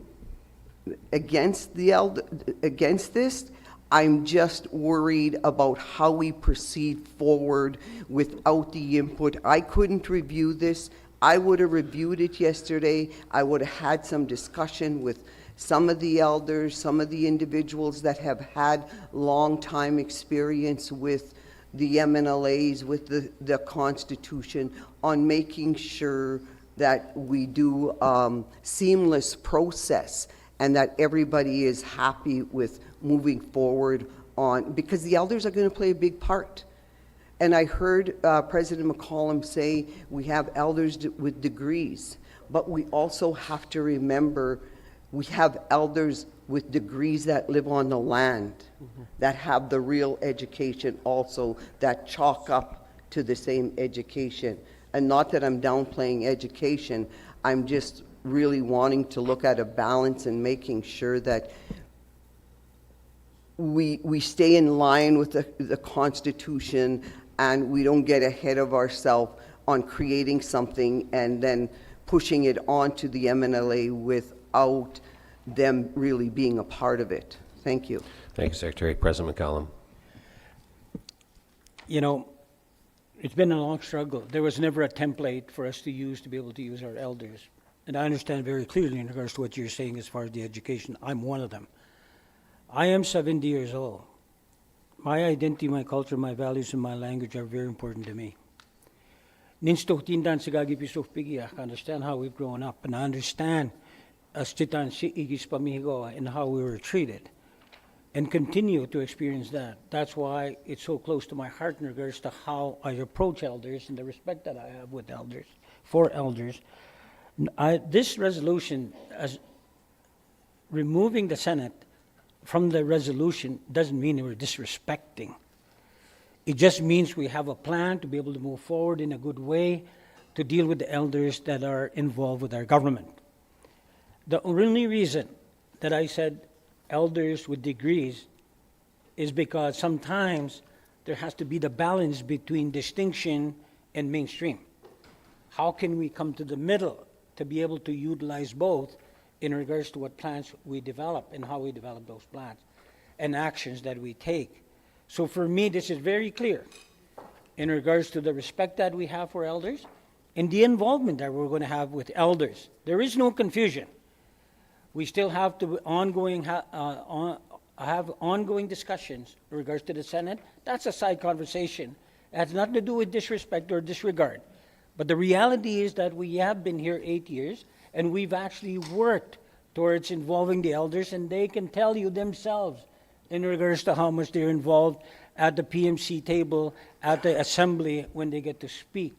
against this. I'm just worried about how we proceed forward without the input. I couldn't review this. I would have reviewed it yesterday. I would have had some discussion with some of the elders, some of the individuals that have had long time experience with the MNLAs, with the Constitution, on making sure that we do seamless process and that everybody is happy with moving forward on, because the elders are going to play a big part. And I heard President McCollum say we have elders with degrees, but we also have to remember we have elders with degrees that live on the land, that have the real education also, that chalk up to the same education. And not that I'm downplaying education, I'm just really wanting to look at a balance and making sure that we stay in line with the Constitution and we don't get ahead of ourselves on creating something and then pushing it onto the MNLA without them really being a part of it. Thank you. Thank you, Secretary. President McCallum. You know, it's been a long struggle. There was never a template for us to use to be able to use our elders. And I understand very clearly in regards to what you're saying as far as the education. I'm one of them. I am 70 years old. My identity, my culture, my values, and my language are very important to me. I understand how we've grown up, and I understand and how we were treated, and continue to experience that. That's why it's so close to my heart in regards to how I approach elders and the respect that I have with elders, for elders. This resolution, as removing the Senate from the resolution, doesn't mean we're disrespecting. It just means we have a plan to be able to move forward in a good way to deal with the elders that are involved with our government. The only reason that I said elders with degrees is because sometimes there has to be the balance between distinction and mainstream. How can we come to the middle to be able to utilize both in regards to what plans we develop and how we develop those plans? and actions that we take. So for me, this is very clear in regards to the respect that we have for elders and the involvement that we're going to have with elders. There is no confusion. We still have to have ongoing discussions in regards to the Senate. That's a side conversation. It has nothing to do with disrespect or disregard. But the reality is that we have been here 8 years, and we've actually worked towards involving the elders, and they can tell you themselves in regards to how much they're involved at the PMC table, at the assembly when they get to speak.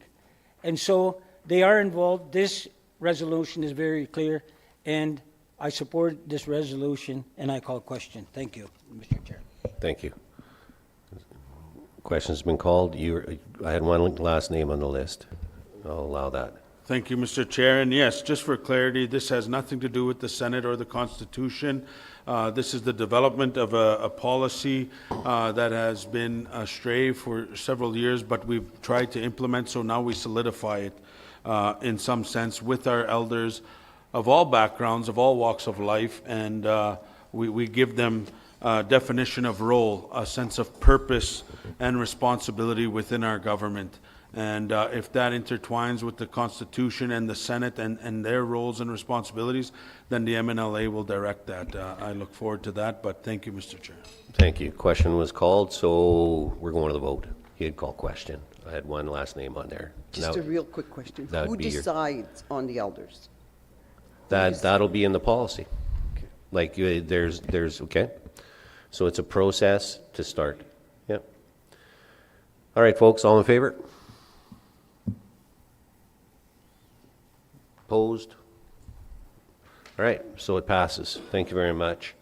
And so they are involved. This resolution is very clear, and I support this resolution, and I call question. Thank you, Mr. Chair. Thank you. Question's been called. I had one last name on the list. I'll allow that. Thank you, Mr. Chair. And yes, just for clarity, this has nothing to do with the Senate or the Constitution. This is the development of a policy that has been astray for several years, but we've tried to implement, so now we solidify it in some sense with our elders of all backgrounds, of all walks of life, and we give them a definition of role, a sense of purpose and responsibility within our government. And if that intertwines with the Constitution and the Senate and their roles and responsibilities, then the MNLA will direct that. I look forward to that, but thank you, Mr. Chair. Thank you. Question was called, so we're going to the vote. He had called question. I had one last name on there. Just a real quick question. that Who would be your- decides on the elders? That'll be in the policy. Like, there's, okay? So it's a process to start. Yep. All right, folks, all in favor? Opposed? All right, so it passes. Thank you very much.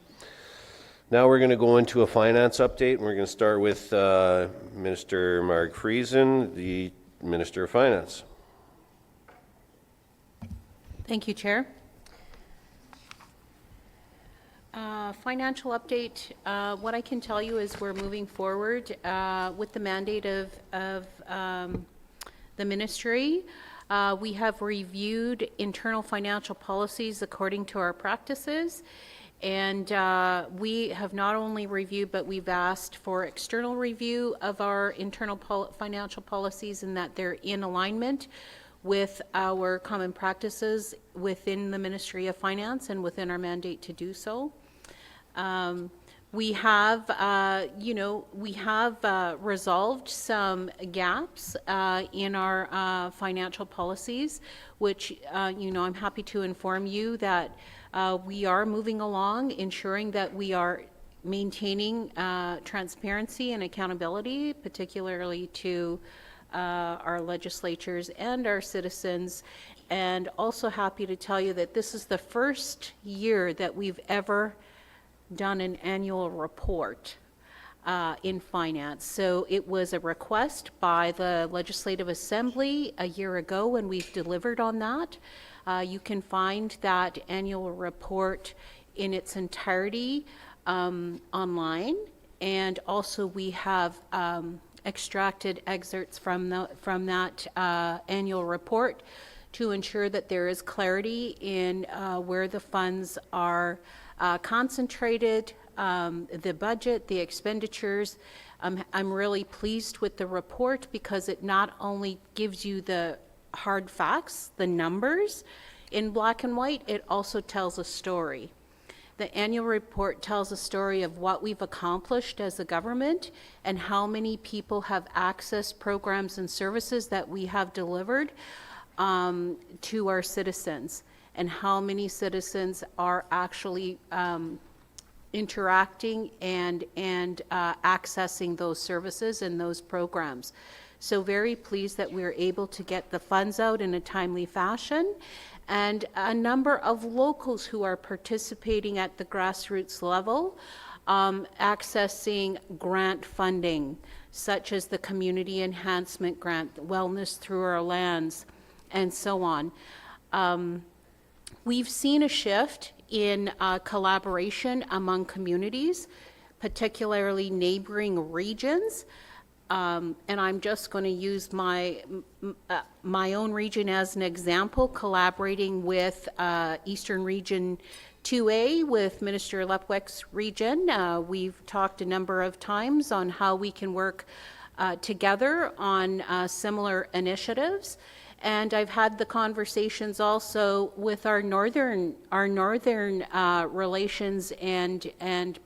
Now we're going to go into a finance update, and we're going to start with Minister Marg Friesen, the Minister of Finance. Thank you, Chair. Financial update, what I can tell you is we're moving forward with the mandate of the ministry. We have reviewed internal financial policies according to our practices, and we have not only reviewed, but we've asked for external review of our internal financial policies and that they're in alignment with our common practices within the Ministry of Finance and within our mandate to do so. We have, resolved some gaps in our financial policies, which, I'm happy to inform you that we are moving along, ensuring that we are maintaining transparency and accountability, particularly to our legislatures and our citizens. And also happy to tell you that this is the first year that we've ever done an annual report in finance. So it was a request by the Legislative Assembly a year ago, and we've delivered on that. You can find that annual report in its entirety online, and also we have extracted excerpts from that annual report to ensure that there is clarity in where the funds are concentrated, the budget, the expenditures. I'm really pleased with the report because it not only gives you the hard facts, the numbers in black and white, it also tells a story. The annual report tells a story of what we've accomplished as a government and how many people have accessed programs and services that we have delivered to our citizens, and how many citizens are actually interacting and accessing those services and those programs. So very pleased that we're able to get the funds out in a timely fashion, and a number of locals who are participating at the grassroots level, accessing grant funding, such as the Community Enhancement Grant, Wellness Through Our Lands, and so on. We've seen a shift in collaboration among communities, particularly neighboring regions, and I'm just going to use my own region as an example, collaborating with Eastern Region 2A with Minister Lepweck's region. We've talked a number of times on how we can work together on similar initiatives. And I've had the conversations also with our northern relations and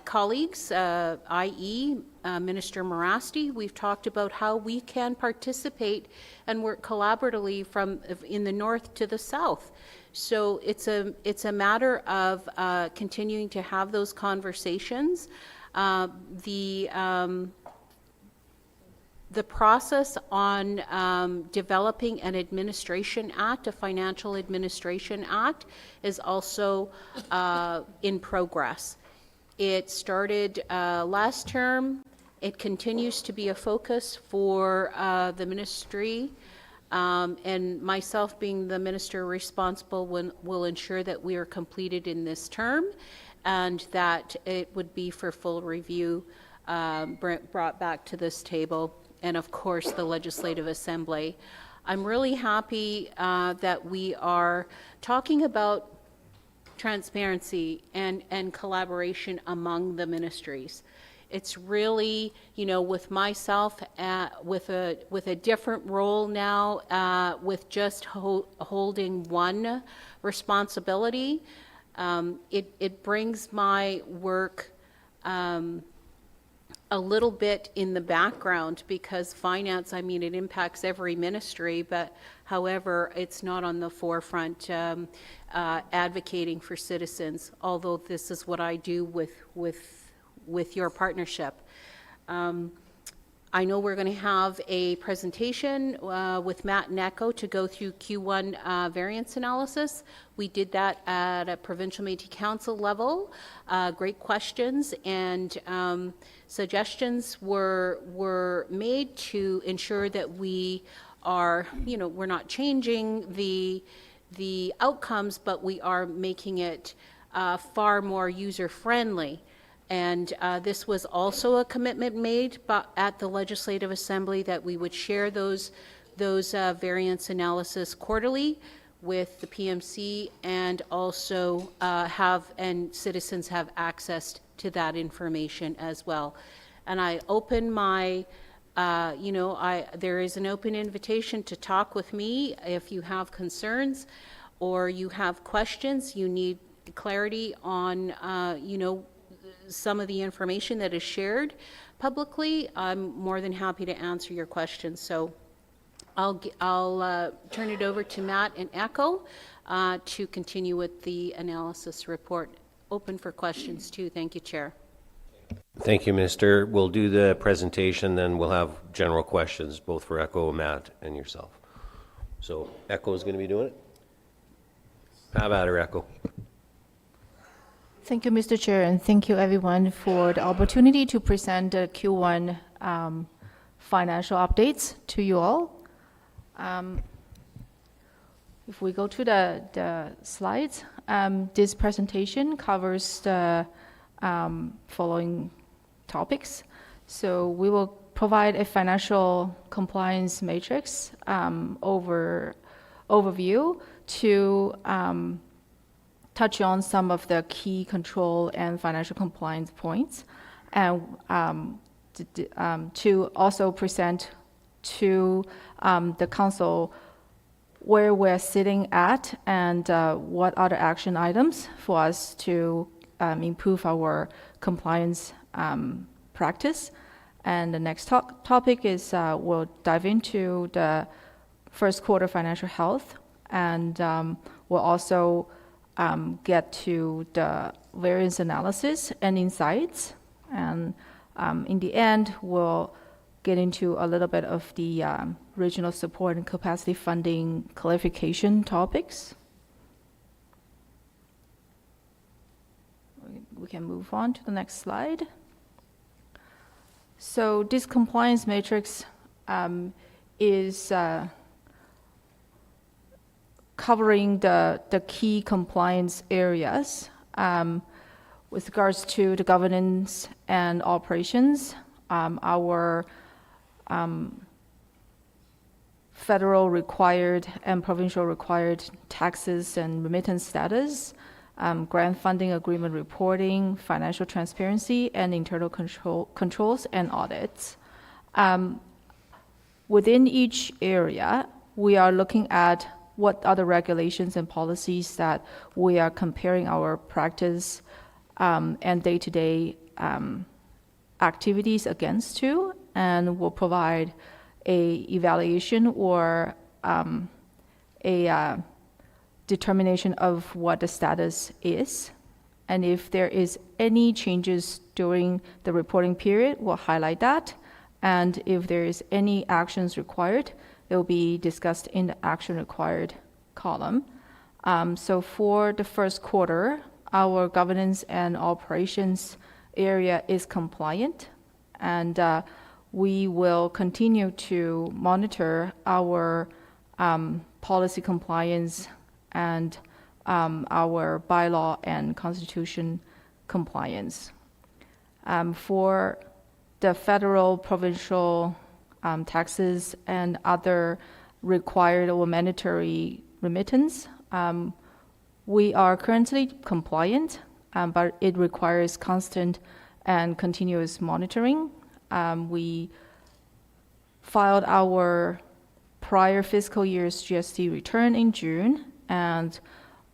colleagues, i.e. Minister Morasti. We've talked about how we can participate and work collaboratively from in the north to the south. So it's a matter of continuing to have those conversations. The process on developing an administration act, a financial administration act, is also in progress. It started last term. It continues to be a focus for the ministry, and myself being the minister responsible will ensure that we are completed in this term, and that it would be for full review brought back to this table, and of course the Legislative Assembly. I'm really happy that we are talking about transparency and collaboration among the ministries. It's really, with myself, with a different role now, with just holding one responsibility, it brings my work a little bit in the background, because finance, it impacts every ministry, but however, it's not on the forefront advocating for citizens, although this is what I do with your partnership. I know we're going to have a presentation with Matt and Echo to go through Q1 variance analysis. We did that at a Provincial Meetis Council level. Great questions and suggestions were made to ensure that we are, we're not changing the outcomes, but we are making it far more user-friendly. And this was also a commitment made at the Legislative Assembly that we would share those variance analysis quarterly with the PMC, and also citizens have access to that information as well. And I open my, there is an open invitation to talk with me if you have concerns or you have questions, you need clarity on, some of the information that is shared publicly. I'm more than happy to answer your questions. So I'll turn it over to Matt and Echo to continue with the analysis report. Open for questions too. Thank you, Chair. Thank you, Minister. We'll do the presentation, then we'll have general questions, both for Echo, Matt, and yourself. So Echo is going to be doing it. Have at her, Echo. Thank you, Mr. Chair, and thank you everyone for the opportunity to present the Q1 financial updates to you all. If we go to the slides, this presentation covers the following topics. So we will provide a financial compliance matrix overview to touch on some of the key control and financial compliance points, and to also present to the council where we're sitting at and what are the action items for us to improve our compliance practice. And the next topic is we'll dive into the first quarter financial health, and we'll also get to the variance analysis and insights. And in the end, we'll get into a little bit of the regional support and capacity funding clarification topics. We can move on to the next slide. So this compliance matrix is covering the key compliance areas with regards to the governance and operations our federal required and provincial required taxes and remittance status, grant funding agreement reporting, financial transparency, and internal controls and audits. Within each area, we are looking at what are the regulations and policies that we are comparing our practice and day-to-day activities against to, and will provide a evaluation or a determination of what the status is. And if there is any changes during the reporting period, we'll highlight that. And if there is any actions required, it will be discussed in the action required column. So for the first quarter, our governance and operations area is compliant, and we will continue to monitor our policy compliance and our bylaw and constitution compliance. For the federal, provincial taxes and other required or mandatory remittance, we are currently compliant, but it requires constant and continuous monitoring. We filed our prior fiscal year's GST return in June, and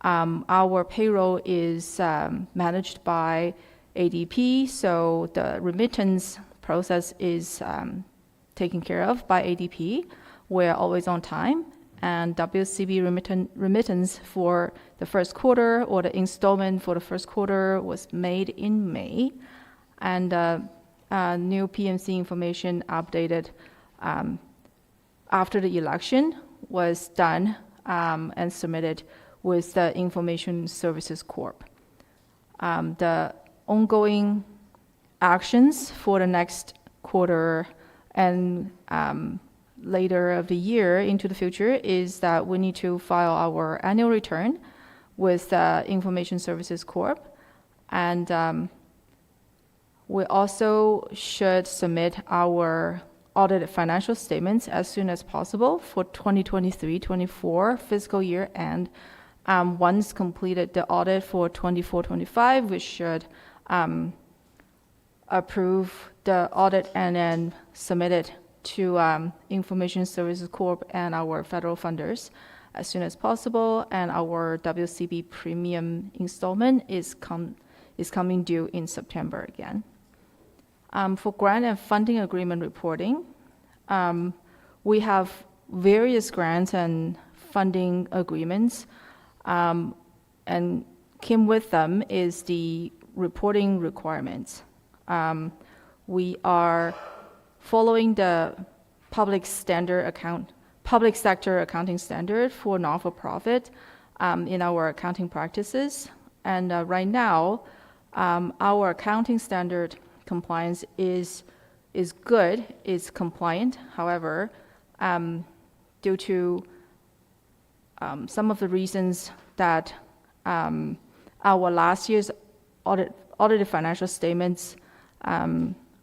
our payroll is managed by ADP, so the remittance process is taken care of by ADP. We're always on time, and WCB remittance for the first quarter, or the installment for the first quarter, was made in May, and new PMC information updated after the election was done and submitted with the Information Services Corp. The ongoing actions for the next quarter and later of the year into the future is that we need to file our annual return with Information Services Corp. And we also should submit our audited financial statements as soon as possible for 2023-24 fiscal year. And once completed the audit for 24-25, we should approve the audit and then submit it to Information Services Corp and our federal funders as soon as possible. And our WCB premium installment is coming due in September again. For grant and funding agreement reporting, we have various grants and funding agreements, and came with them is the reporting requirements. We are following the public sector accounting standard for non-for-profit in our accounting practices. And right now, our accounting standard compliance is good, is compliant. However, due to some of the reasons that our last year's audited financial statements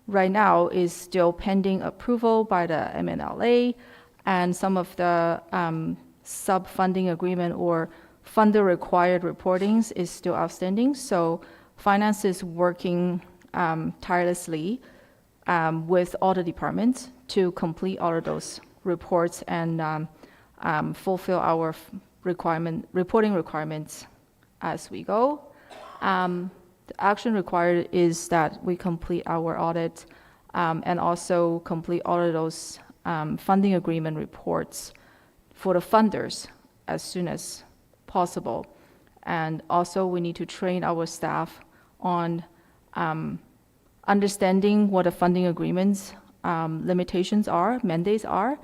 right now is still pending approval by the MNLA, and some of the sub-funding agreement or funder required reportings is still outstanding. So finance is working tirelessly with all the departments to complete all of those reports and fulfill our reporting requirements as we go. The action required is that we complete our audit and also complete all of those funding agreement reports for the funders as soon as possible. And also we need to train our staff on understanding what the funding agreements limitations are, mandates are,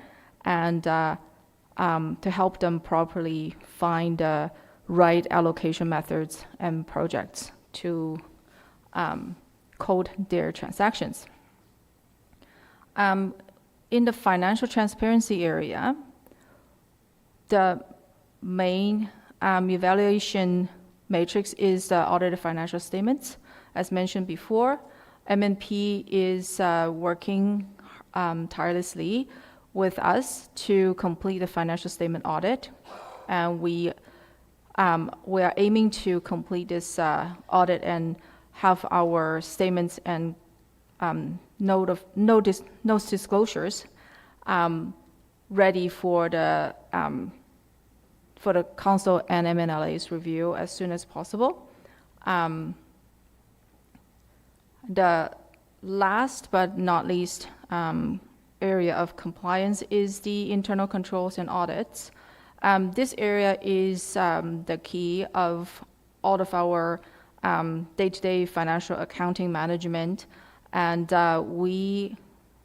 and to help them properly find the right allocation methods and projects to code their transactions. In the financial transparency area, the main evaluation matrix is the audited financial statements. As mentioned before, MNP is working tirelessly with us to complete the financial statement audit, and we are aiming to complete this audit and have our statements and note disclosures ready for the council and MNLA's review as soon as possible. The last but not least area of compliance is the internal controls and audits. This area is the key of all of our day-to-day financial accounting management, and we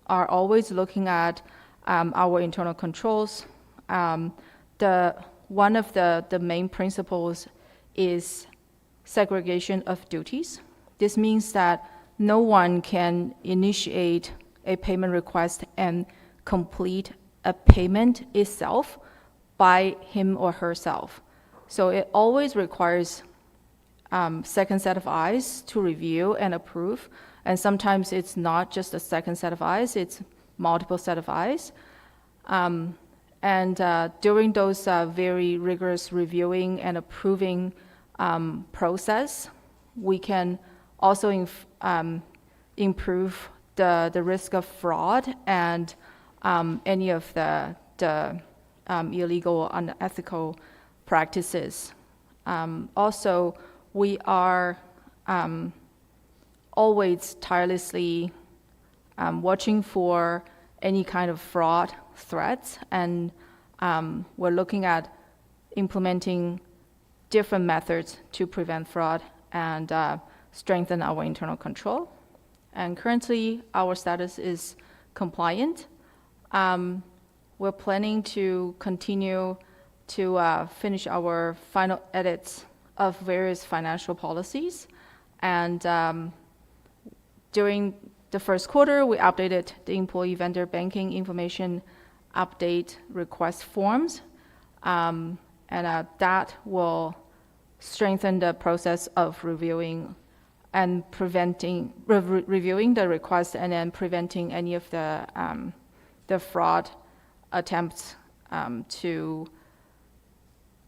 are always looking at our internal controls. One of the main principles is segregation of duties. This means that no one can initiate a payment request and complete a payment itself by him or herself. So it always requires second set of eyes to review and approve. And sometimes it's not just a second set of eyes, it's multiple set of eyes. During those very rigorous reviewing and approving process, we can also improve the risk of fraud and any of the illegal, unethical practices. Also, we are always tirelessly watching for any kind of fraud threats, and we're looking at implementing different methods to prevent fraud and strengthen our internal control. And currently, our status is compliant. We're planning to continue to finish our final edits of various financial policies. And during the first quarter, we updated the employee vendor banking information update request forms. That will strengthen the process of reviewing and reviewing the request and then preventing any of the fraud attempts to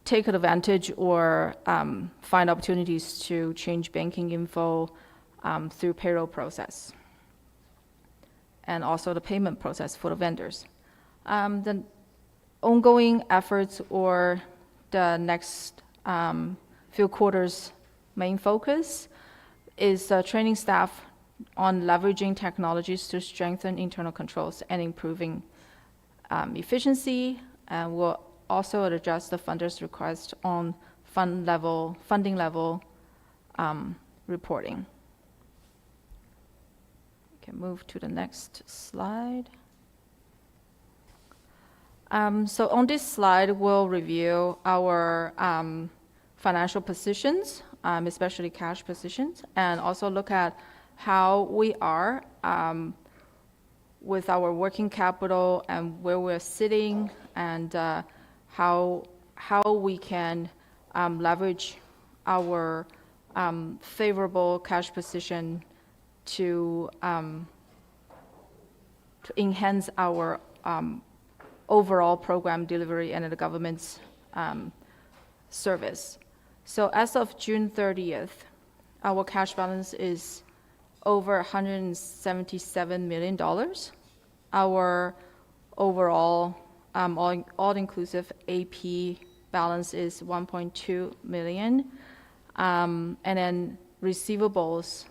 take advantage or find opportunities to change banking info through payroll process, and also the payment process for the vendors. The ongoing efforts or the next few quarters' main focus is training staff on leveraging technologies to strengthen internal controls and improving efficiency, and we'll also adjust the funders' request on funding level reporting. We can move to the next slide. So on this slide, we'll review our financial positions, especially cash positions, and also look at how we are with our working capital and where we're sitting, and how we can leverage our favorable cash position to enhance our overall program delivery and the government's service. So as of June 30th, our cash balance is over $177 million. Our overall all-inclusive AP balance is $1.2 million. And then receivables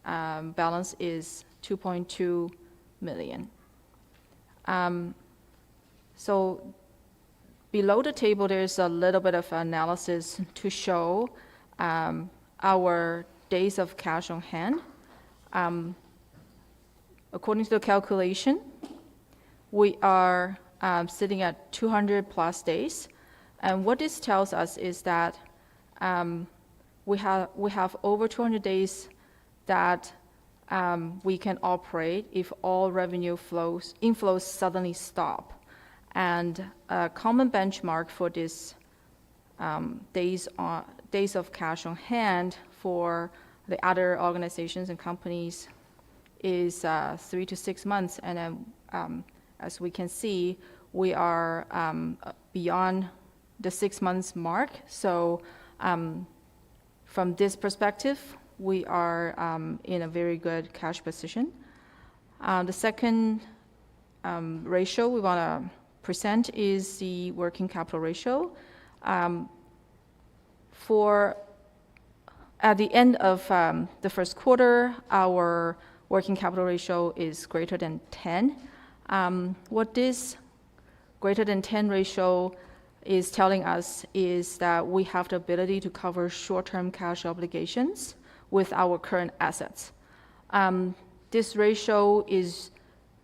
balance is $2.2 million. So below the table, there's a little bit of analysis to show our days of cash on hand. According to the calculation, we are sitting at 200 plus days. And what this tells us is that we have over 200 days that we can operate if all revenue inflows suddenly stop. And a common benchmark for this days of cash on hand for the other organizations and companies is 3 to 6 months, and then as we can see, we are beyond the 6 months mark. So from this perspective, we are in a very good cash position. The second ratio we want to present is the working capital ratio. At the end of the first quarter, our working capital ratio is greater than 10. What this greater than 10 ratio is telling us is that we have the ability to cover short-term cash obligations with our current assets. This ratio is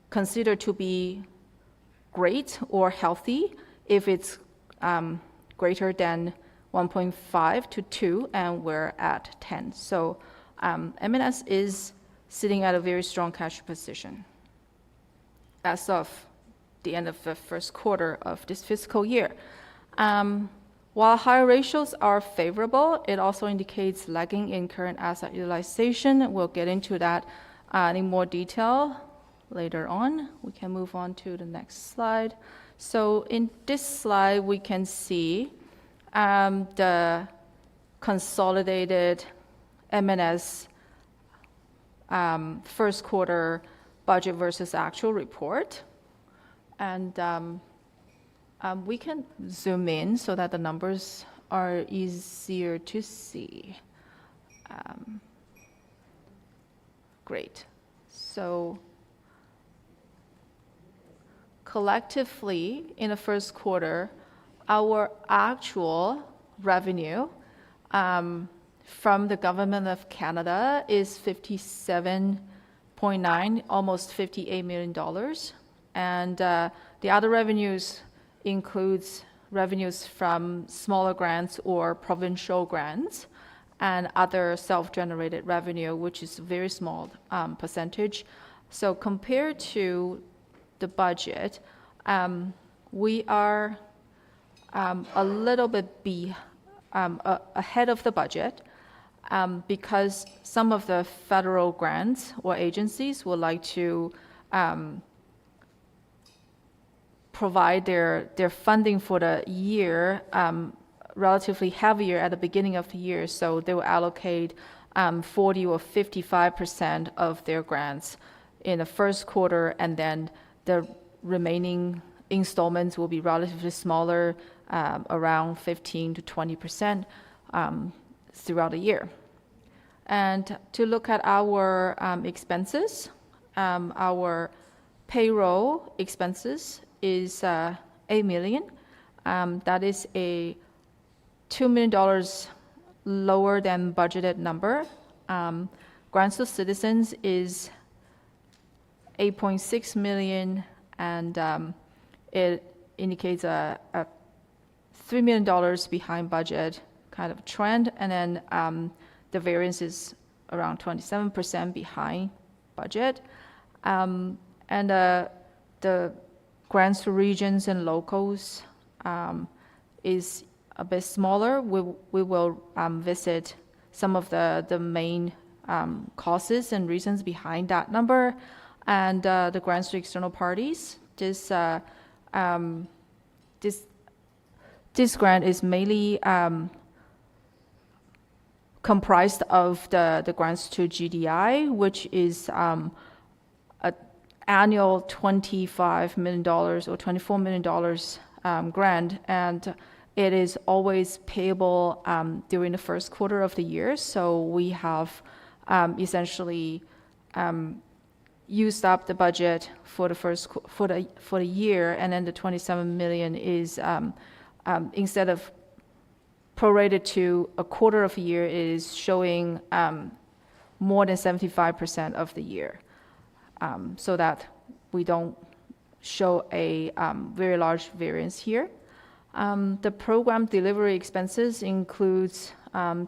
considered to be great or healthy if it's greater than 1.5 to 2, and we're at 10. So M&S is sitting at a very strong cash position as of the end of the first quarter of this fiscal year. While higher ratios are favorable, it also indicates lagging in current asset utilization. We'll get into that in more detail later on. We can move on to the next slide. So in this slide, we can see the consolidated M&S first quarter budget versus actual report. And we can zoom in so that the numbers are easier to see. Great. So collectively, in the first quarter, our actual revenue from the Government of Canada is $57.9, almost $58 million. And the other revenues includes revenues from smaller grants or provincial grants and other self-generated revenue, which is a very small percentage. So compared to the budget, we are a little bit ahead of the budget because some of the federal grants or agencies would like to provide their funding for the year relatively heavier at the beginning of the year. So they will allocate 40 or 55% of their grants in the first quarter, and then the remaining installments will be relatively smaller, around 15 to 20% throughout the year. And to look at our expenses, our payroll expenses is $8 million. That is a $2 million lower than budgeted number. Grants to citizens is $8.6 million, and it indicates a $3 million behind budget kind of trend, and then the variance is around 27% behind budget. And the grants to regions and locals is a bit smaller. We will visit some of the main causes and reasons behind that number. And the grants to external parties, this grant is mainly comprised of the grants to GDI, which is an annual $25 million or $24 million grant, and it is always payable during the first quarter of the year. So we have essentially used up the budget for the year, and then the $27 million is instead of prorated to a quarter of a year, it is showing more than 75% of the year, so that we don't show a very large variance here. The program delivery expenses includes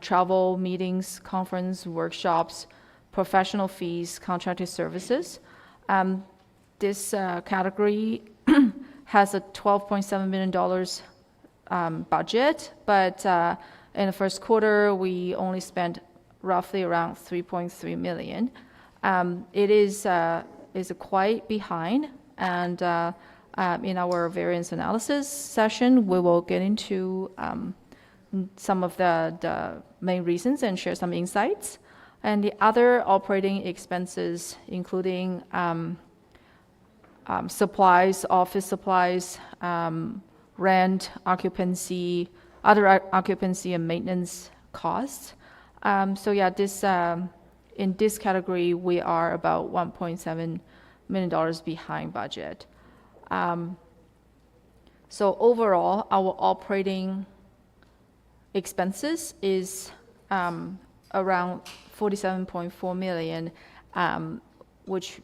travel, meetings, conference, workshops, professional fees, contracted services. This category has a $12.7 million budget, but in the first quarter, we only spent roughly around $3.3 million. It is quite behind, and in our variance analysis session, we will get into some of the main reasons and share some insights. And the other operating expenses, including supplies, office supplies, rent, occupancy, other occupancy and maintenance costs. So yeah, this in this category, we are about $1.7 million behind budget. So overall, our operating expenses is around $47.4 million, which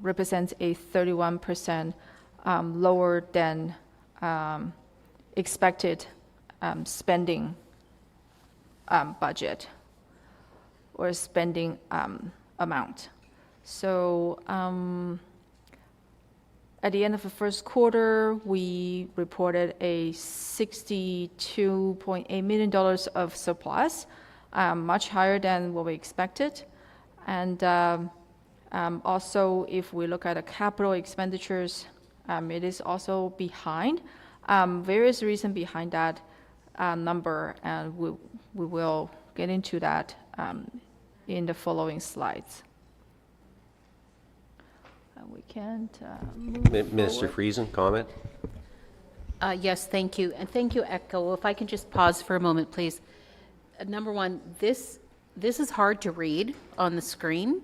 represents a 31% lower than expected spending budget or spending amount. So at the end of the first quarter, we reported a $62.8 million of surplus, much higher than what we expected. And also, if we look at the capital expenditures, it is also behind. Various reasons behind that number, and we will get into that in the following slides. We can't move Minister forward. Friesen, comment? Yes, thank you. And thank you, Echo. If I can just pause for a moment, please. Number one, this is hard to read on the screen.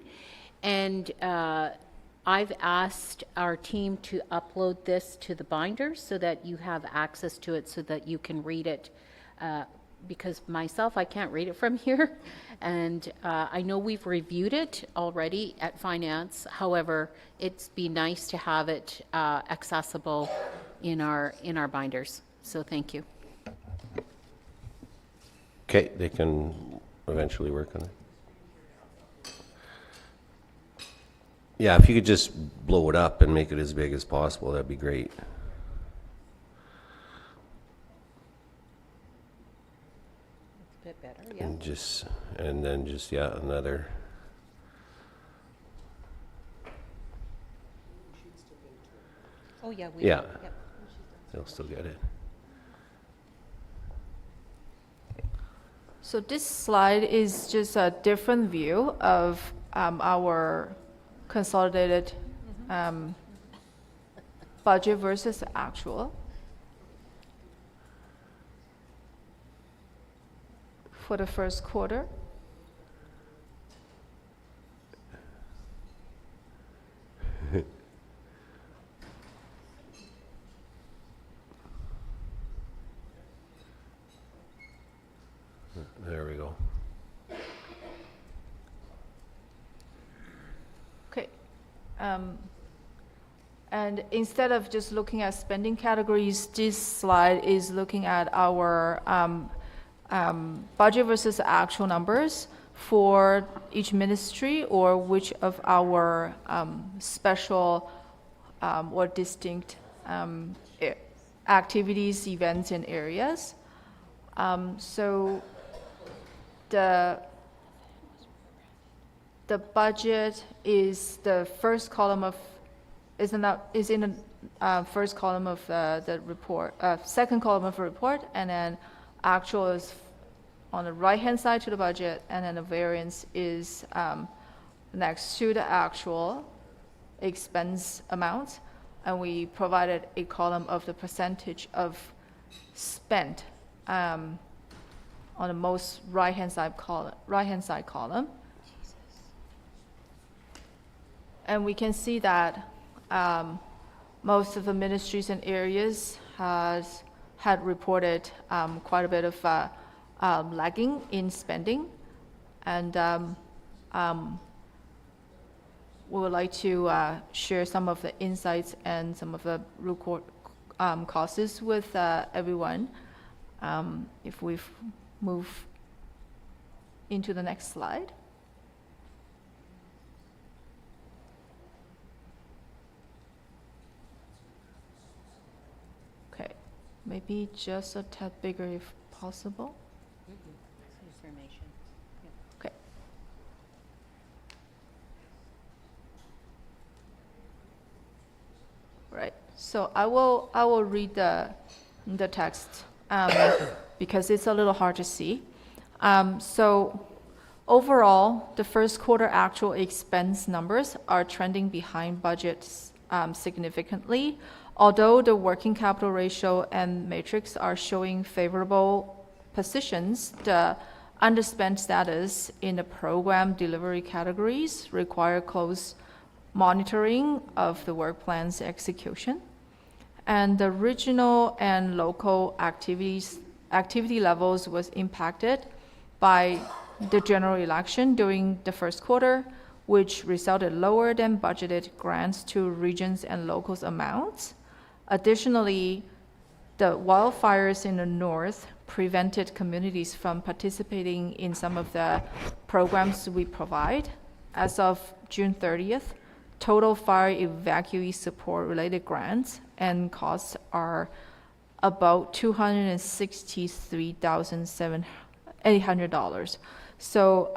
And I've asked our team to upload this to the binders so that you have access to it so that you can read it. Because myself, I can't read it from here. And I know we've reviewed it already at Finance. However, it'd be nice to have it accessible in our binders. So thank you. Okay, they can eventually work on it. Yeah, if you could just blow it up and make it as big as possible, that'd be great. It's a bit better, yeah. And then just, yeah, another. Oh, yeah. Yeah. Yep. They'll still get it. So this slide is just a different view of our consolidated budget versus actual for the first quarter. There we go. Okay. And instead of just looking at spending categories, this slide is looking at our budget versus actual numbers for each ministry or which of our special or distinct activities, events, and areas. So the budget is the first column of is in the first column of the report, second column of the report, and then actual is on the right hand side to the budget, and then the variance is next to the actual expense amount, and we provided a column of the percentage of spent on the most right hand side column. And we can see that most of the ministries and areas had reported quite a bit of lagging in spending, and we would like to share some of the insights and some of the root causes with everyone. If we move into the next slide. Okay, maybe just a tad bigger if possible. Information. Okay. Right. So I will read the text because it's a little hard to see. So overall, the first quarter actual expense numbers are trending behind budgets significantly. Although the working capital ratio and matrix are showing favorable positions, the underspent status in the program delivery categories require close monitoring of the work plan's execution. And the regional and local activity levels was impacted by the general election during the first quarter, which resulted lower than budgeted grants to regions and locals amounts. Additionally, the wildfires in the north prevented communities from participating in some of the programs we provide. As of June 30th, total fire evacuee support related grants and costs are about $263,800. So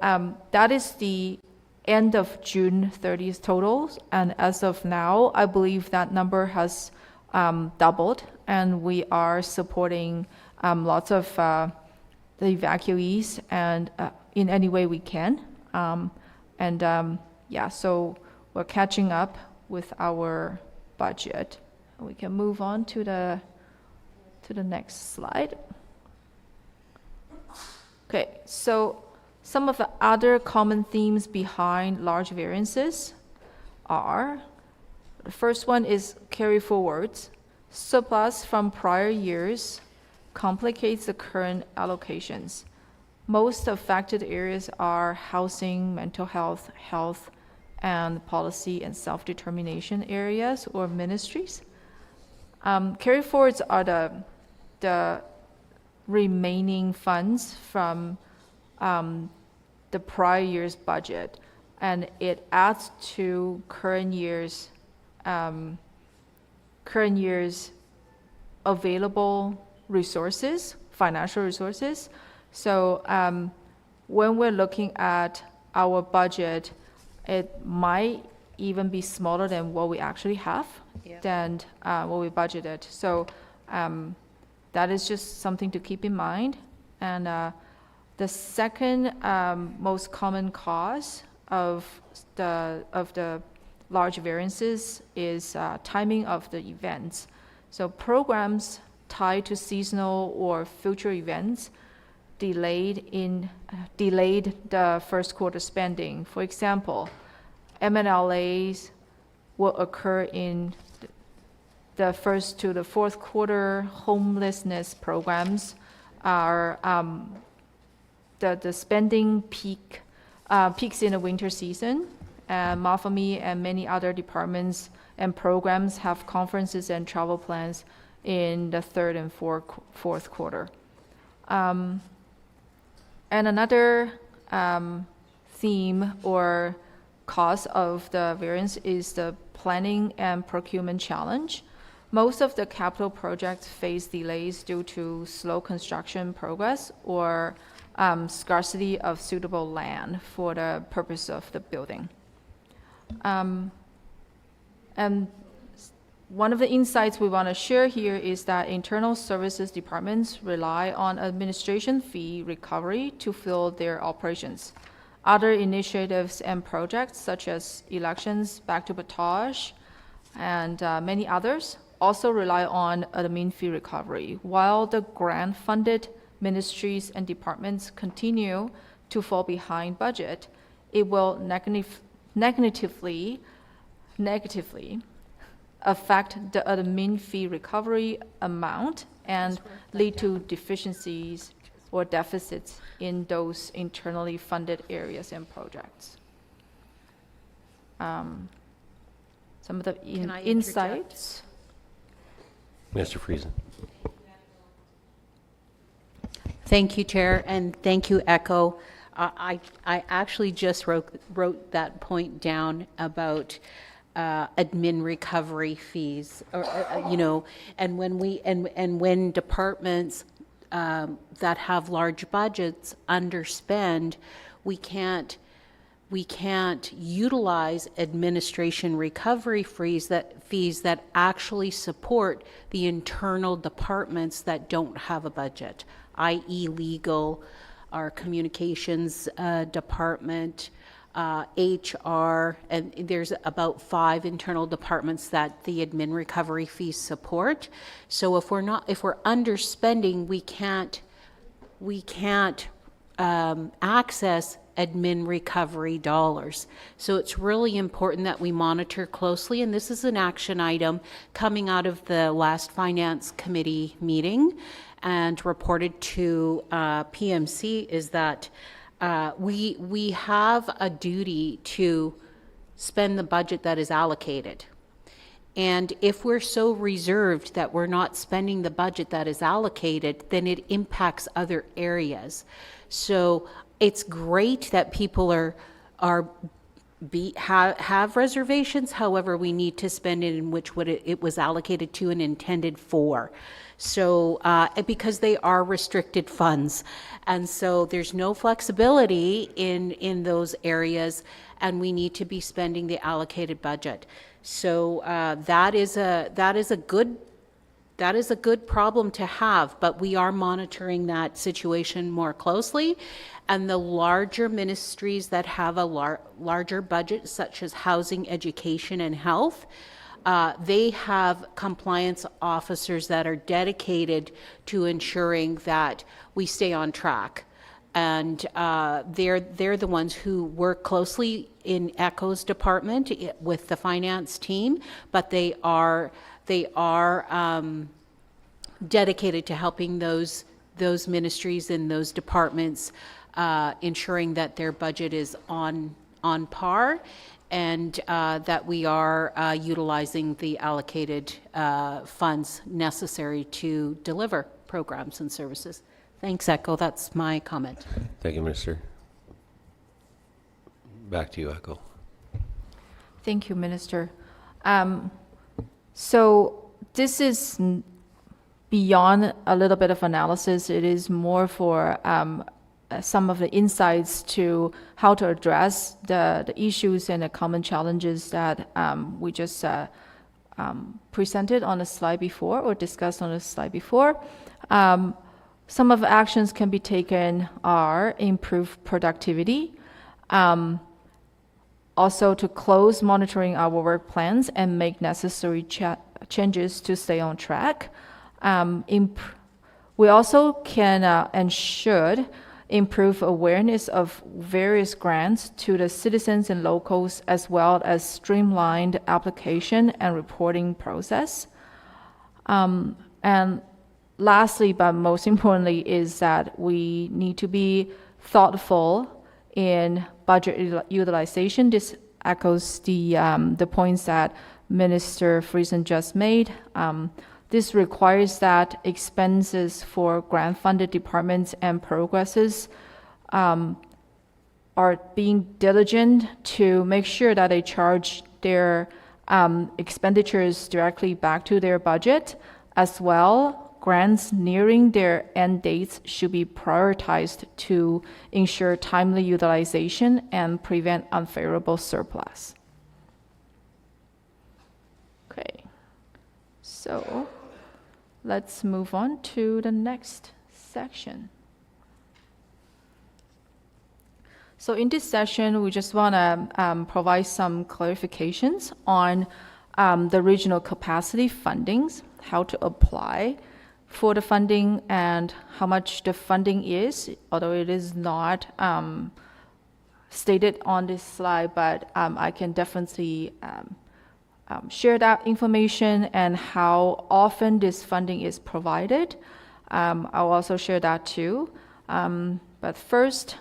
that is the end of June 30th totals, and as of now, I believe that number has doubled, and we are supporting lots of the evacuees and in any way we can. Yeah, so we're catching up with our budget. We can move on to the next slide. Okay, so some of the other common themes behind large variances are, the first one is carry forwards. Surplus from prior years complicates the current allocations. Most affected areas are housing, mental health, health, and policy and self-determination areas or ministries. Carry forwards are the remaining funds from the prior year's budget, and it adds to current year's available resources, financial resources. So when we're looking at our budget, it might even be smaller than what we actually have, than what we budgeted. So that is just something to keep in mind. And the second most common cause of the large variances is timing of the events. So programs tied to seasonal or future events delayed the first quarter spending. For example, MNLAs will occur in the first to the fourth quarter. Homelessness programs are the spending peaks in the winter season. MAFAMI and many other departments and programs have conferences and travel plans in the third and fourth quarter. And another theme or cause of the variance is the planning and procurement challenge. Most of the capital projects face delays due to slow construction progress or scarcity of suitable land for the purpose of the building. And one of the insights we want to share here is that internal services departments rely on administration fee recovery to fuel their operations. Other initiatives and projects such as elections, back to Batage, and many others also rely on admin fee recovery. While the grant-funded ministries and departments continue to fall behind budget, it will negatively affect the admin fee recovery amount and lead to deficiencies or deficits in those internally funded areas and projects. Some of the insights. Mr. Friesen. Thank you, Chair, and thank you, Echo. I actually just wrote that point down about admin recovery fees, or and when departments that have large budgets underspend, we can't utilize administration recovery fees that actually support the internal departments that don't have a budget, i.e. legal, our communications department, HR, and there's about 5 internal departments that the admin recovery fees support. So if we're underspending, we can't access admin recovery dollars. So it's really important that we monitor closely, and this is an action item coming out of the last Finance Committee meeting and reported to PMC, is that we have a duty to spend the budget that is allocated. And if we're so reserved that we're not spending the budget that is allocated, then it impacts other areas. So it's great that people have reservations. However, we need to spend it in which it was allocated to and intended for. So because they are restricted funds, and so there's no flexibility in those areas, and we need to be spending the allocated budget. So that is a good problem to have, but we are monitoring that situation more closely. And the larger ministries that have a larger budget, such as housing, education, and health, they have compliance officers that are dedicated to ensuring that we stay on track. And they're the ones who work closely in ECHO's department with the finance team, but they are dedicated to helping those ministries and those departments, ensuring that their budget is on par, and that we are utilizing the allocated funds necessary to deliver programs and services. Thanks, ECHO. That's my comment. Thank you, Minister. Back to you, Echo. Thank you, Minister. So this is beyond a little bit of analysis. It is more for some of the insights to how to address the issues and the common challenges that we just presented on the slide before, or discussed on the slide before. Some of the actions can be taken are improve productivity, also to close monitoring our work plans and make necessary changes to stay on track. We also can and should improve awareness of various grants to the citizens and locals, as well as streamlined application and reporting process. And lastly, but most importantly, is that we need to be thoughtful in budget utilization. This echoes the points that Minister Friesen just made. This requires that expenses for grant-funded departments and progresses are being diligent to make sure that they charge their expenditures directly back to their budget. As well, grants nearing their end dates should be prioritized to ensure timely utilization and prevent unfavorable surplus. Okay, so let's move on to the next section. So in this session, we just want to provide some clarifications on the regional capacity fundings, how to apply for the funding and how much the funding is, although it is not stated on this slide, but I can definitely share that information and how often this funding is provided. I'll also share that too. But first,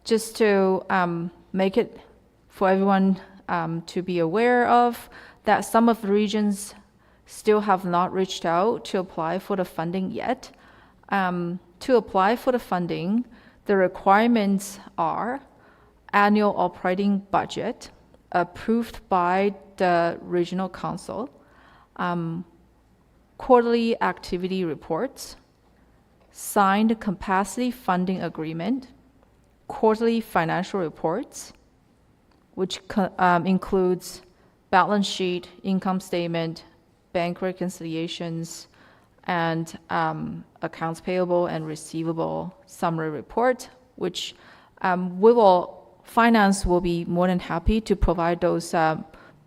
just to make it for everyone to be aware of, that some of the regions still have not reached out to apply for the funding yet. To apply for the funding, the requirements are annual operating budget approved by the regional council, quarterly activity reports, signed capacity funding agreement, quarterly financial reports, which includes balance sheet, income statement, bank reconciliations, and accounts payable and receivable summary report, which finance will be more than happy to provide those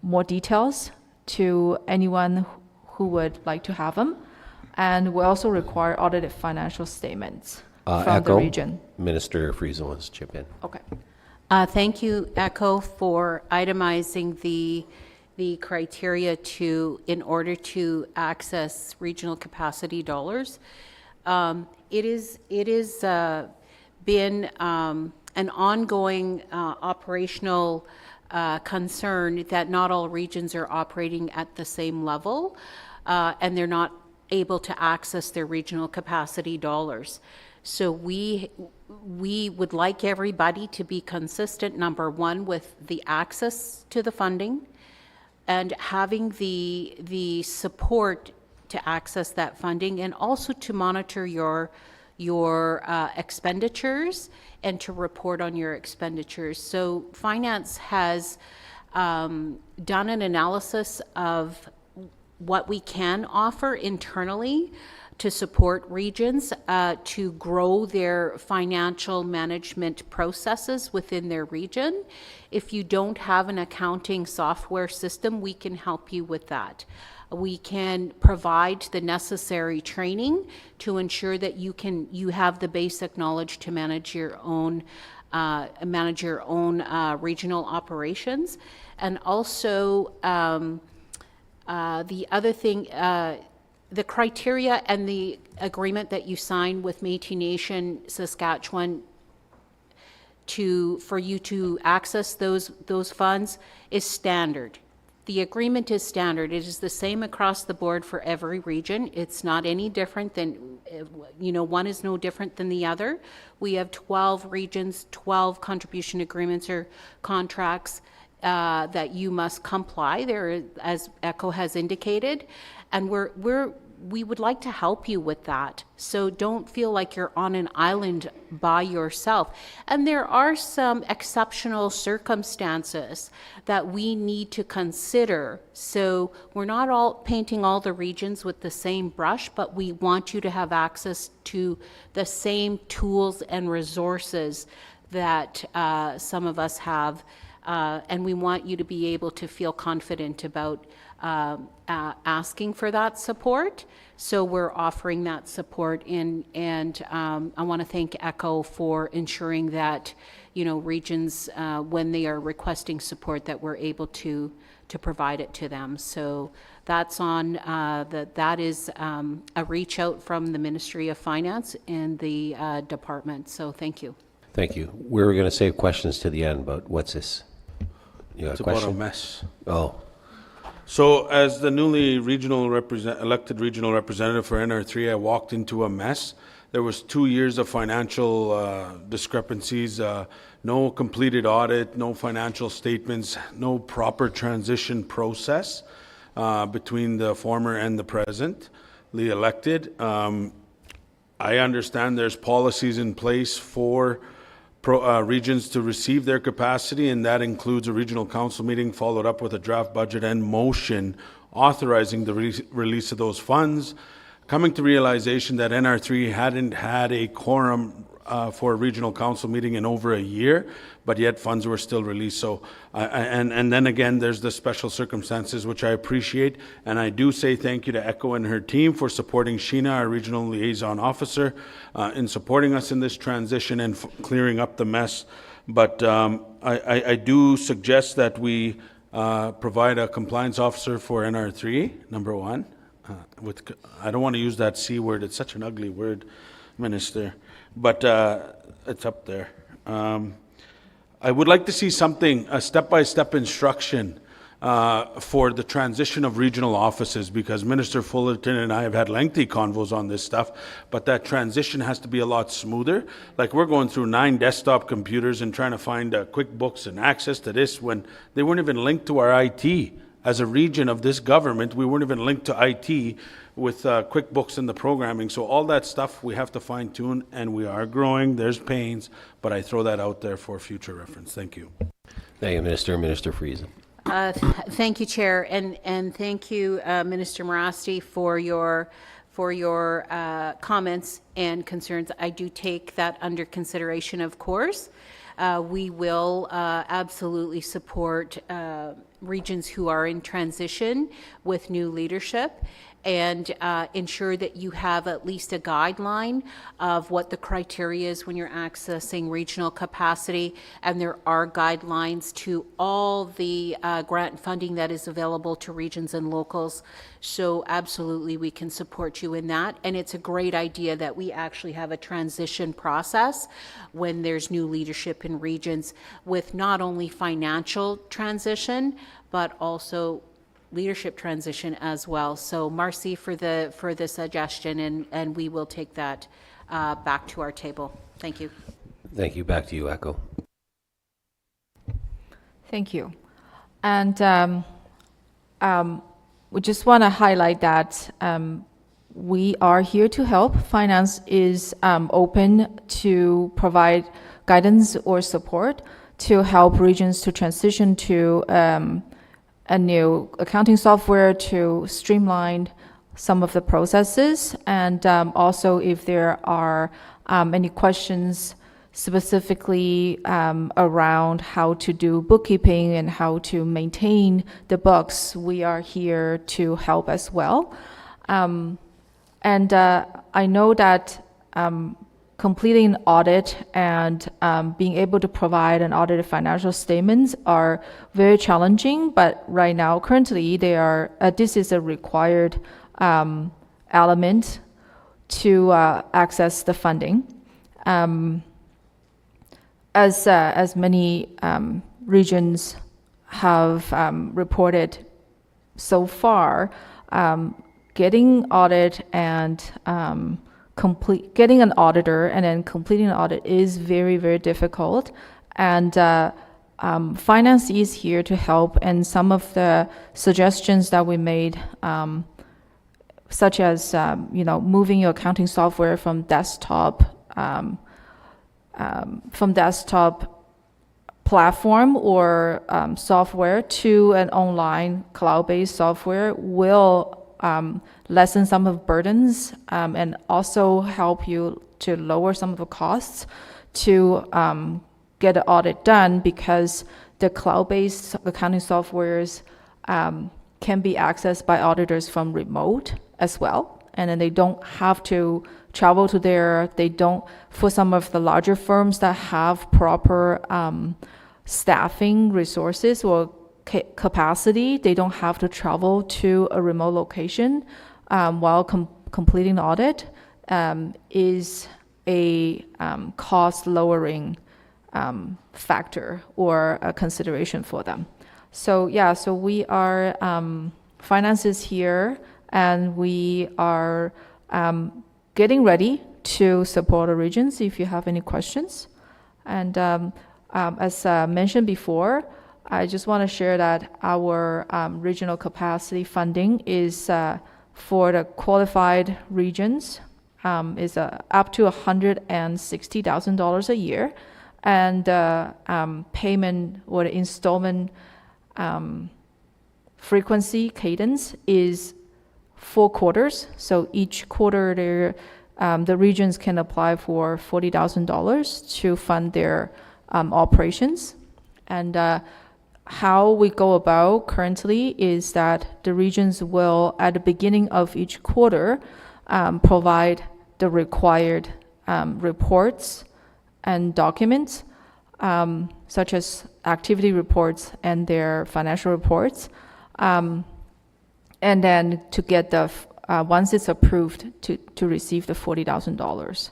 more details to anyone who would like to have them. And we also require audited financial statements from the Echo. region. Minister Friesen wants to chip in. Okay. Thank you, ECHO, for itemizing the criteria in order to access regional capacity dollars. It is been an ongoing operational concern that not all regions are operating at the same level, and they're not able to access their regional capacity dollars. So we would like everybody to be consistent, number one, with the access to the funding and having the support to access that funding, and also to monitor your expenditures and to report on your expenditures. So finance has done an analysis of what we can offer internally to support regions to grow their financial management processes within their region. If you don't have an accounting software system, we can help you with that. We can provide the necessary training to ensure that you have the basic knowledge to manage your own regional operations. And also the other thing, the criteria and the agreement that you sign with Métis Nation-Saskatchewan for you to access those funds is standard. The agreement is standard. It is the same across the board for every region. It's not any different than, one is no different than the other. We have 12 regions, 12 contribution agreements or contracts that you must comply there, as ECHO has indicated, and we would like to help you with that. So don't feel like you're on an island by yourself. And there are some exceptional circumstances that we need to consider. So we're not all painting all the regions with the same brush, but we want you to have access to the same tools and resources that some of us have. And we want you to be able to feel confident about asking for that support. So we're offering that support and I want to thank ECHO for ensuring that, regions, when they are requesting support, that we're able to provide it to them. So that's on, that is a reach out from the Ministry of Finance and the department. So thank you. Thank you. We were going to save questions to the end, but what's this? You got It's a about a question? mess. Oh, So as the newly elected regional representative for NR3, I walked into a mess. There was 2 years of financial discrepancies, no completed audit, no financial statements, no proper transition process between the former and the presently elected. I understand there's policies in place for regions to receive their capacity, and that includes a regional council meeting followed up with a draft budget and motion authorizing the release of those funds. Coming to realization that NR3 hadn't had a quorum for a regional council meeting in over a year, but yet funds were still released. So, and then again, there's the special circumstances, which I appreciate. And I do say thank you to ECHO and her team for supporting Sheena, our regional liaison officer, in supporting us in this transition and clearing up the mess. But I do suggest that we provide a compliance officer for NR3, number one. I don't want to use that C word. It's such an ugly word, Minister. But it's up there. I would like to see something, a step-by-step instruction for the transition of regional offices, because Minister Fullerton and I have had lengthy convos on this stuff, but that transition has to be a lot smoother. Like, we're going through 9 desktop computers and trying to find QuickBooks and access to this when they weren't even linked to our IT as a region of this government, we weren't even linked to IT with QuickBooks and the programming. So all that stuff we have to fine tune, and we are growing. There's pains, but I throw that out there for future reference. Thank you. Thank you, Minister. Minister Friesen. Thank you, Chair, and thank you, Minister Morasti, for your comments and concerns. I do take that under consideration, of course. We will absolutely support regions who are in transition with new leadership, and ensure that you have at least a guideline of what the criteria is when you're accessing regional capacity. And there are guidelines to all the grant funding that is available to regions and locals. So absolutely, we can support you in that. And it's a great idea that we actually have a transition process when there's new leadership in regions, with not only financial transition, but also leadership transition as well. So merci for the suggestion, and we will take that back to our table. Thank you. Thank you. Back to you, Echo. Thank you. And we just want to highlight that we are here to help. Finance is open to provide guidance or support to help regions to transition to a new accounting software to streamline some of the processes. And also, if there are any questions specifically around how to do bookkeeping and how to maintain the books, we are here to help as well. And I know that completing an audit and being able to provide an audited financial statements are very challenging, but right now, currently, this is a required element to access the funding. As many regions have reported so far, getting audit and getting an auditor and then completing an audit is very, very difficult. And finance is here to help. And some of the suggestions that we made, such as moving your accounting software from desktop platform or software to an online cloud-based software will lessen some of the burdens and also help you to lower some of the costs to get the audit done, because the cloud-based accounting softwares can be accessed by auditors from remote as well. And then they don't have to travel to for some of the larger firms that have proper staffing resources or capacity, they don't have to travel to a remote location while completing the audit, is a cost-lowering factor or a consideration for them. So we are, finance is here, and we are getting ready to support the regions if you have any questions. And as mentioned before, I just want to share that our regional capacity funding is for the qualified regions is up to $160,000 a year, and payment or the installment frequency cadence is 4 quarters. So each quarter, the regions can apply for $40,000 to fund their operations. And how we go about currently is that the regions will, at the beginning of each quarter, provide the required reports and documents, such as activity reports and their financial reports, and then to get once it's approved, to receive the $40,000.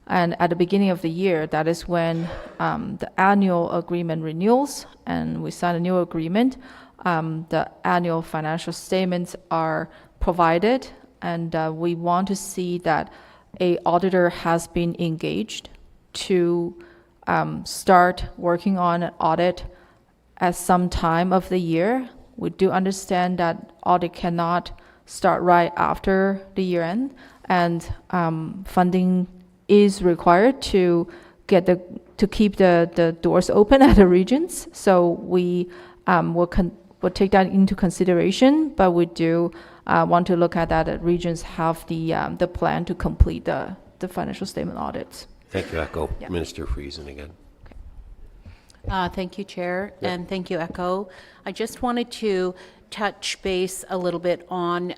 And at the beginning of the year, that is when the annual agreement renews, and we sign a new agreement. The annual financial statements are provided, and we want to see that an auditor has been engaged to start working on an audit at some time of the year We do understand that audit cannot start right after the year end, and funding is required to keep the doors open at the regions. So we will take that into consideration, but we do want to look at that regions have the plan to complete the financial statement audits. Thank you, Echo. Minister Friesen again. Thank you, Chair, and thank you, Echo. I just wanted to touch base a little bit on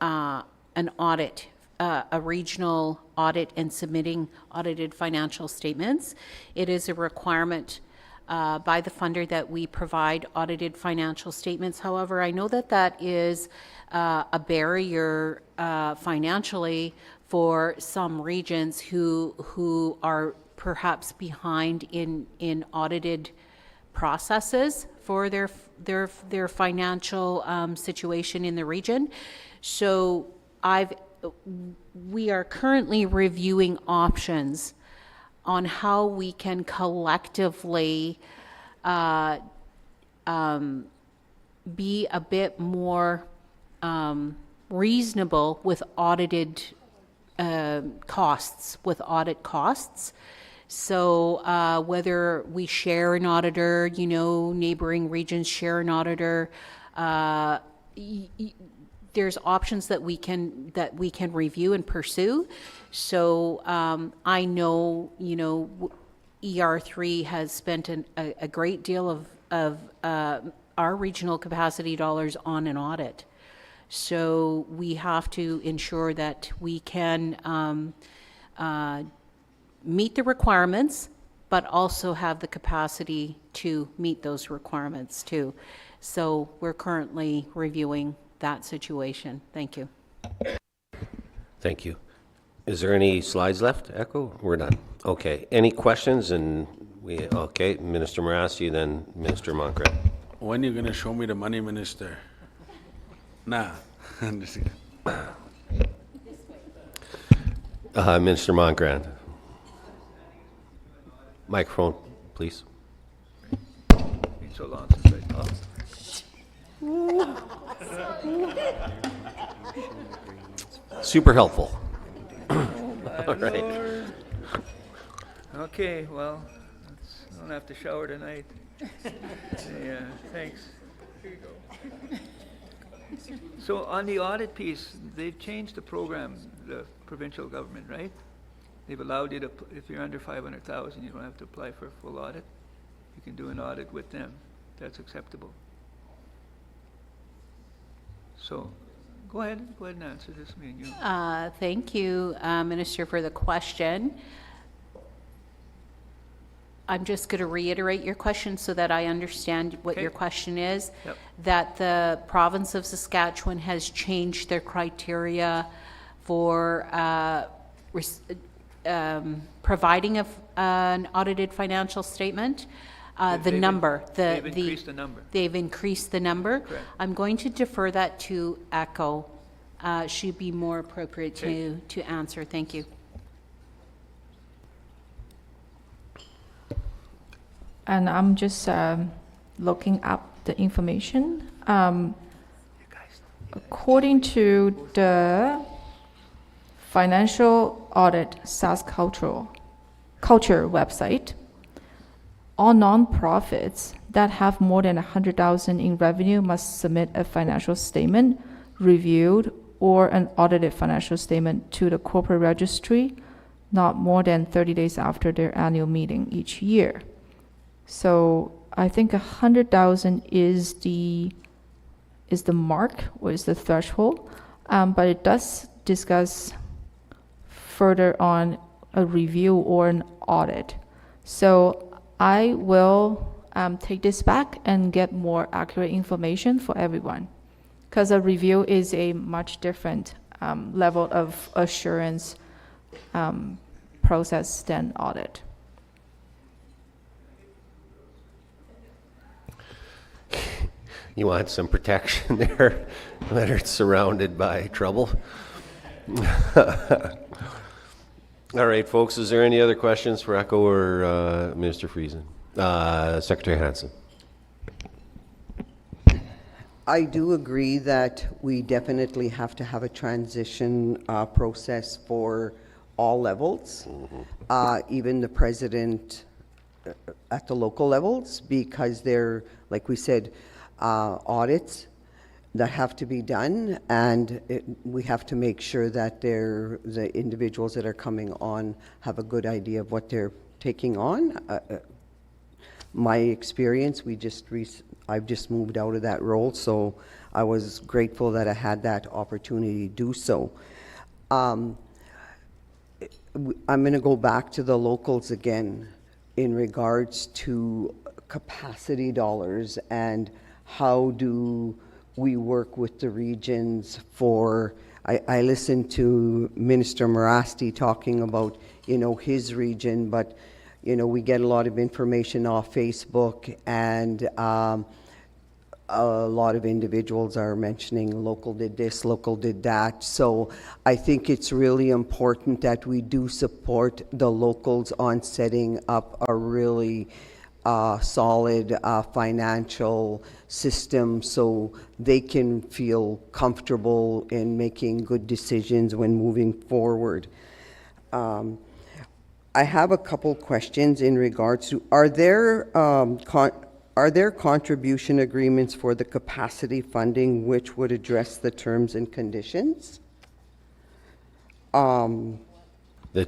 an audit, a regional audit and submitting audited financial statements. It is a requirement by the funder that we provide audited financial statements. However, I know that is a barrier financially for some regions who are perhaps behind in audited processes for their financial situation in the region. So we are currently reviewing options on how we can collectively be a bit more reasonable with audited costs, with audit costs. So whether we share an auditor, neighboring regions share an auditor, there's options that we can review and pursue. So I know, ER3 has spent a great deal of our regional capacity dollars on an audit. So we have to ensure that we can meet the requirements, but also have the capacity to meet those requirements too. So we're currently reviewing that situation. Thank you. Thank you. Is there any slides left, Echo? We're done. Okay. Any questions? Okay, Minister Morassi, then Minister Moncret. When are you going to show me the money, Minister? Nah. Minister Moncret. Microphone, please. Been so long since I talked. Super helpful. All right. Okay, well, I don't have to shower tonight. Yeah, thanks. Here you go. So on the audit piece, they've changed the program, the provincial government, right? They've allowed you to, if you're under 500,000, you don't have to apply for a full audit. You can do an audit with them. That's acceptable. So go ahead and answer this, me and you. Thank you, Minister, for the question. I'm just going to reiterate your question so that I understand what your question is. Yep. That the province of Saskatchewan has changed their criteria for providing an audited financial statement. They've increased the number. They've increased the number. Correct. I'm going to defer that to Echo. She'd be more appropriate to answer. Thank you. And I'm just looking up the information. According to the Financial Audit Culture website, all nonprofits that have more than 100,000 in revenue must submit a financial statement, reviewed, or an audited financial statement to the corporate registry not more than 30 days after their annual meeting each year. So I think 100,000 is the mark, or is the threshold, but it does discuss further on a review or an audit. So I will take this back and get more accurate information for everyone, because a review is a much different level of assurance process than audit. You want some protection there, whether it's surrounded by trouble. All right, folks, is there any other questions for Echo or Minister Friesen? Secretary Hansen. I do agree that we definitely have to have a transition process for all levels, even the president at the local levels, because they're, like we said, audits that have to be done, and we have to make sure that the individuals that are coming on have a good idea of what they're taking on. My experience, I've just moved out of that role, so I was grateful that I had that opportunity to do so. I'm going to go back to the locals again in regards to capacity dollars and how do we work with the regions for, I listened to Minister Marasti talking about, his region, but, we get a lot of information off Facebook, and a lot of individuals are mentioning local did this, local did that. So I think it's really important that we do support the locals on setting up a really solid financial system so they can feel comfortable in making good decisions when moving forward. I have a couple questions in regards to, are there contribution agreements for the capacity funding which would address the terms and conditions? The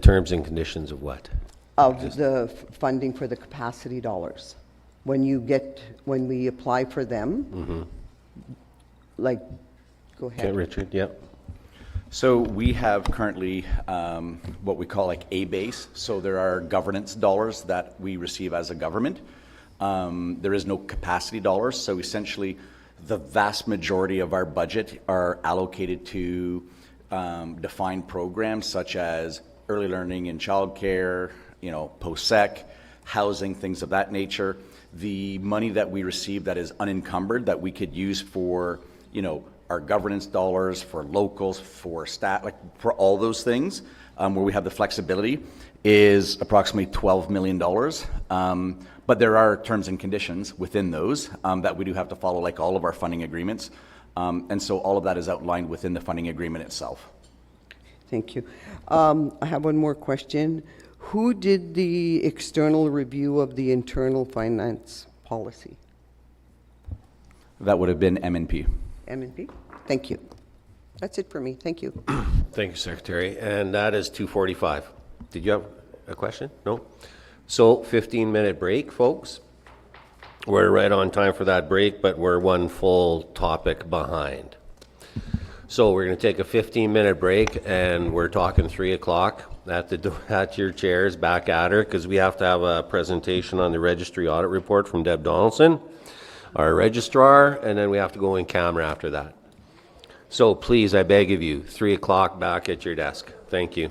terms and conditions of what? Of the funding for the capacity dollars. When we apply for them, like, go ahead. Okay, Richard, yep. So we have currently what we call like A-base. So there are governance dollars that we receive as a government. There is no capacity dollars. So essentially the vast majority of our budget are allocated to defined programs such as early learning and childcare, post-sec, housing, things of that nature. The money that we receive that is unencumbered that we could use for, our governance dollars, for locals, for staff, like for all those things, where we have the flexibility, is approximately $12 million. But there are terms and conditions within those that we do have to follow, like all of our funding agreements. And so all of that is outlined within the funding agreement itself. Thank you. I have one more question. Who did the external review of the internal finance policy? That would have been M&P. M&P? Thank you. That's it for me. Thank you. Thank you, Secretary. And that is 2:45. Did you have a question? No? So 15-minute break, folks. We're right on time for that break, but we're one full topic behind. So we're going to take a 15-minute break, and we're talking 3 o'clock at your chairs, back at her, because we have to have a presentation on the registry audit report from Deb Donaldson, our registrar, and then we have to go in camera after that. So please, I beg of you, 3 o'clock back at your desk. Thank you.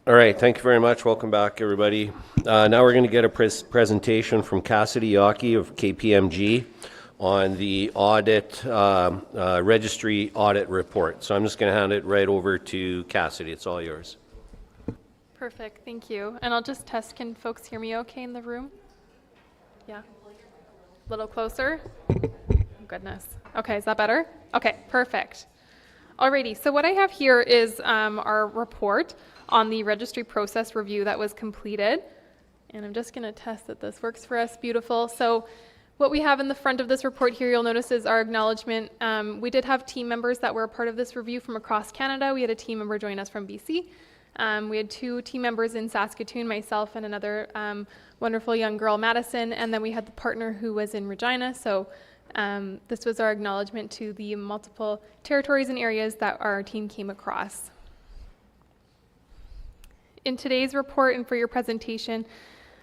All right, thank you very much. Welcome back, everybody. Now we're going to get a presentation from Cassidy Yockey of KPMG on the audit, registry audit report. So I'm just going to hand it right over to Cassidy. It's all yours. Perfect, thank you. And I'll just test, can folks hear me okay in the room? Yeah? A little closer? Oh, goodness. Okay, is that better? Okay, perfect. Alrighty, so what I have here is our report on the registry process review that was completed. And I'm just gonna test that this works for us. Beautiful. So what we have in the front of this report here, you'll notice, is our acknowledgement. We did have team members that were a part of this review from across Canada. We had a team member join us from BC. We had 2 team members in Saskatoon, myself and another wonderful young girl, Madison, and then we had the partner who was in Regina. So this was our acknowledgement to the multiple territories and areas that our team came across. In today's report and for your presentation,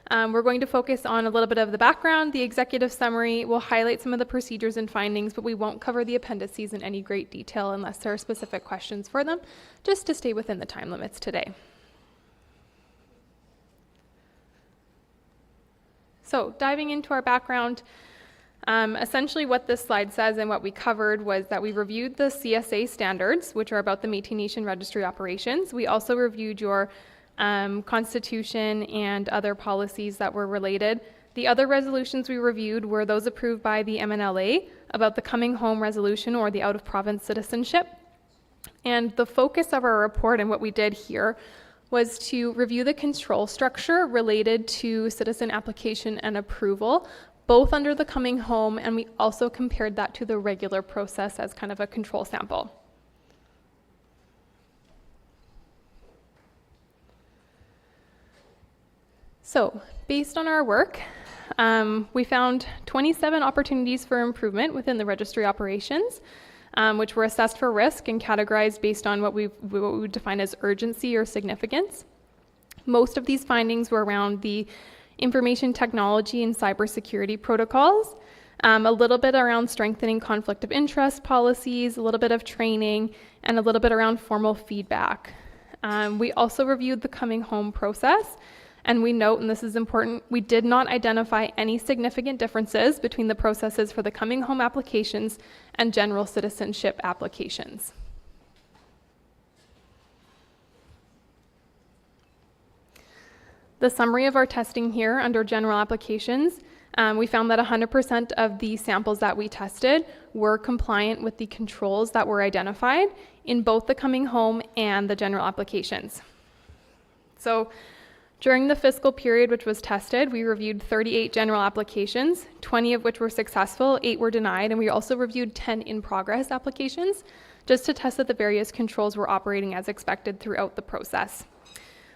we're going to focus on a little bit of the background, the executive summary. We'll highlight some of the procedures and findings, but we won't cover the appendices in any great detail unless there are specific questions for them, just to stay within the time limits today. So diving into our background, essentially what this slide says and what we covered was that we reviewed the CSA standards, which are about the Métis Nation registry operations. We also reviewed your constitution and other policies that were related. The other resolutions we reviewed were those approved by the MNLA about the coming home resolution or the out of province citizenship. And the focus of our report and what we did here was to review the control structure related to citizen application and approval, both under the coming home, and we also compared that to the regular process as kind of a control sample. So, based on our work, we found 27 opportunities for improvement within the registry operations, which were assessed for risk and categorized based on what we would define as urgency or significance. Most of these findings were around the information technology and cybersecurity protocols, a little bit around strengthening conflict of interest policies, a little bit of training, and a little bit around formal feedback. We also reviewed the coming home process, and we note, and this is important, we did not identify any significant differences between the processes for the coming home applications and general citizenship applications. The summary of our testing here under general applications, we found that 100% of the samples that we tested were compliant with the controls that were identified in both the coming home and the general applications. So during the fiscal period which was tested, we reviewed 38 general applications, 20 of which were successful, 8 were denied, and we also reviewed 10 in-progress applications just to test that the various controls were operating as expected throughout the process.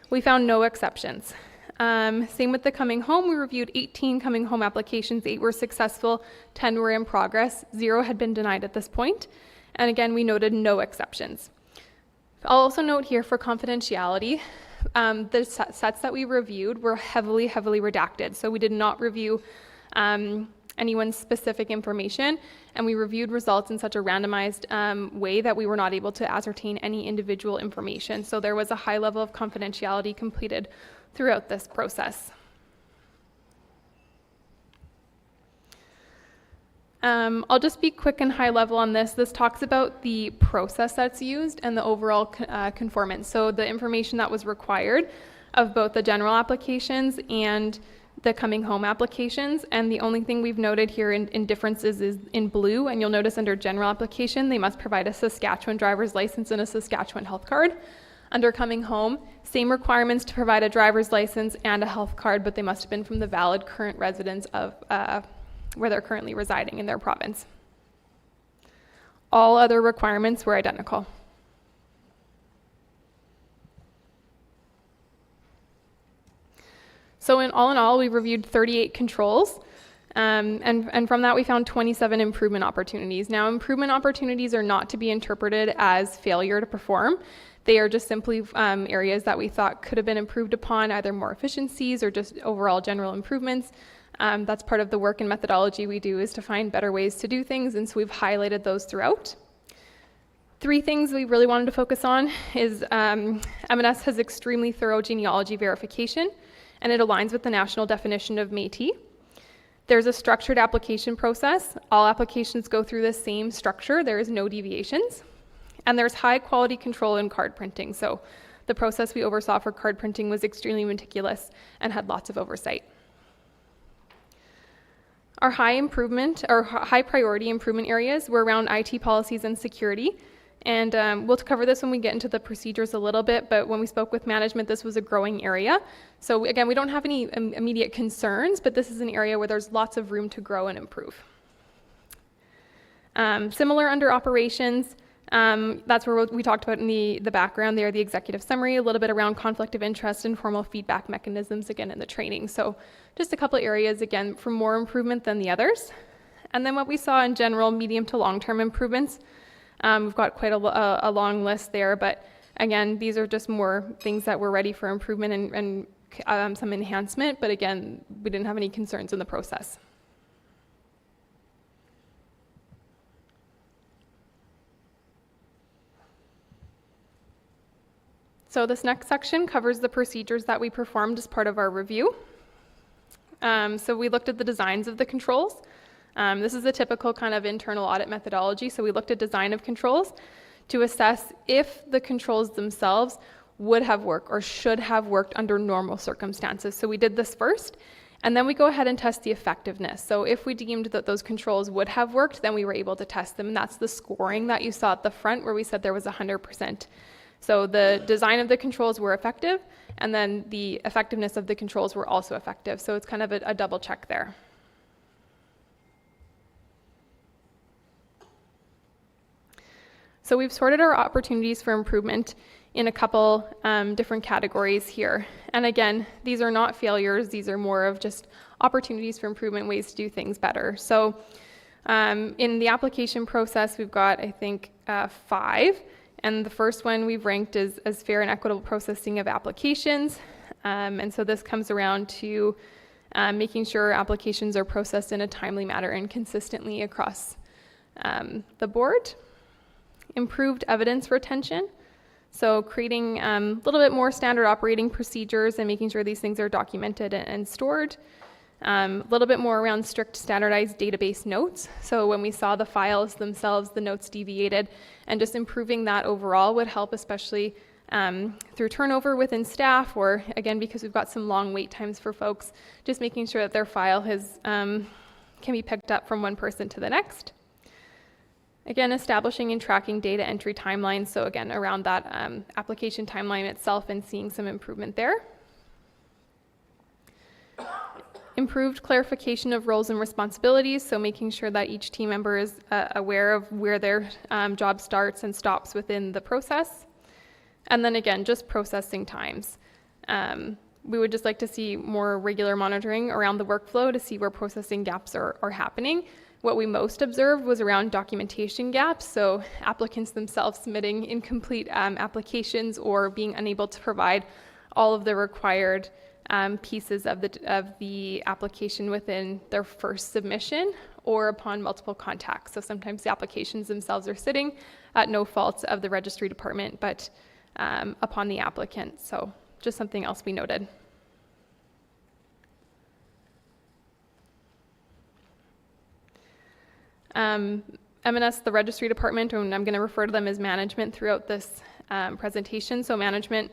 We found no exceptions. Same with the coming home. We reviewed 18 coming home applications, 8 were successful, 10 were in progress, 0 had been denied at this point. And again, we noted no exceptions. I'll also note here for confidentiality, the sets that we reviewed were heavily redacted. So we did not review anyone's specific information, and we reviewed results in such a randomized way that we were not able to ascertain any individual information. So there was a high level of confidentiality completed throughout this process. I'll just be quick and high level on this. This talks about the process that's used and the overall conformance. So the information that was required of both the general applications and the coming home applications. And the only thing we've noted here in differences is in blue. And you'll notice under general application, they must provide a Saskatchewan driver's license and a Saskatchewan health card. Under coming home, same requirements to provide a driver's license and a health card, but they must have been from the valid current residents of where they're currently residing in their province. All other requirements were identical. So in all, we reviewed 38 controls, and from that we found 27 improvement opportunities. Now, improvement opportunities are not to be interpreted as failure to perform. They are just simply areas that we thought could have been improved upon, either more efficiencies or just overall general improvements. That's part of the work and methodology we do, is to find better ways to do things, and so we've highlighted those throughout. Three things we really wanted to focus on is M&S has extremely thorough genealogy verification, and it aligns with the national definition of Métis. There's a structured application process. All applications go through the same structure. There is no deviations. And there's high quality control in card printing. So the process we oversaw for card printing was extremely meticulous and had lots of oversight. Our high priority improvement areas were around IT policies and security. And we'll cover this when we get into the procedures a little bit, but when we spoke with management, this was a growing area. So again, we don't have any immediate concerns, but this is an area where there's lots of room to grow and improve. Similar under operations, that's where we talked about in the background there, the executive summary, a little bit around conflict of interest and formal feedback mechanisms, again, in the training. So just a couple areas, again, for more improvement than the others. And then what we saw in general, medium to long-term improvements. We've got quite a long list there, but again, these are just more things that were ready for improvement and some enhancement, but again, we didn't have any concerns in the process. So this next section covers the procedures that we performed as part of our review. So we looked at the designs of the controls. This is a typical kind of internal audit methodology. So we looked at design of controls to assess if the controls themselves would have worked or should have worked under normal circumstances. So we did this first, and then we go ahead and test the effectiveness. So if we deemed that those controls would have worked, then we were able to test them. And that's the scoring that you saw at the front where we said there was 100%. So the design of the controls were effective, and then the effectiveness of the controls were also effective. So it's kind of a double check there. So we've sorted our opportunities for improvement in a couple different categories here. And again, these are not failures. These are more of just opportunities for improvement, ways to do things better. So in the application process, we've got, I think, 5. And the first one we've ranked as fair and equitable processing of applications. And so this comes around to making sure applications are processed in a timely manner and consistently across the board. Improved evidence retention. So creating a little bit more standard operating procedures and making sure these things are documented and stored. A little bit more around strict standardized database notes. So when we saw the files themselves, the notes deviated, and just improving that overall would help, especially through turnover within staff, or again, because we've got some long wait times for folks, just making sure that their file can be picked up from one person to the next. Again, establishing and tracking data entry timelines. So again, around that application timeline itself and seeing some improvement there. Improved clarification of roles and responsibilities. So making sure that each team member is aware of where their job starts and stops within the process. And then again, just processing times. We would just like to see more regular monitoring around the workflow to see where processing gaps are happening. What we most observed was around documentation gaps, so applicants themselves submitting incomplete applications or being unable to provide all of the required pieces of the application within their first submission or upon multiple contacts. So sometimes the applications themselves are sitting at no fault of the registry department, but upon the applicant. So just something else we noted. M&S, the registry department, and I'm going to refer to them as management throughout this presentation. So management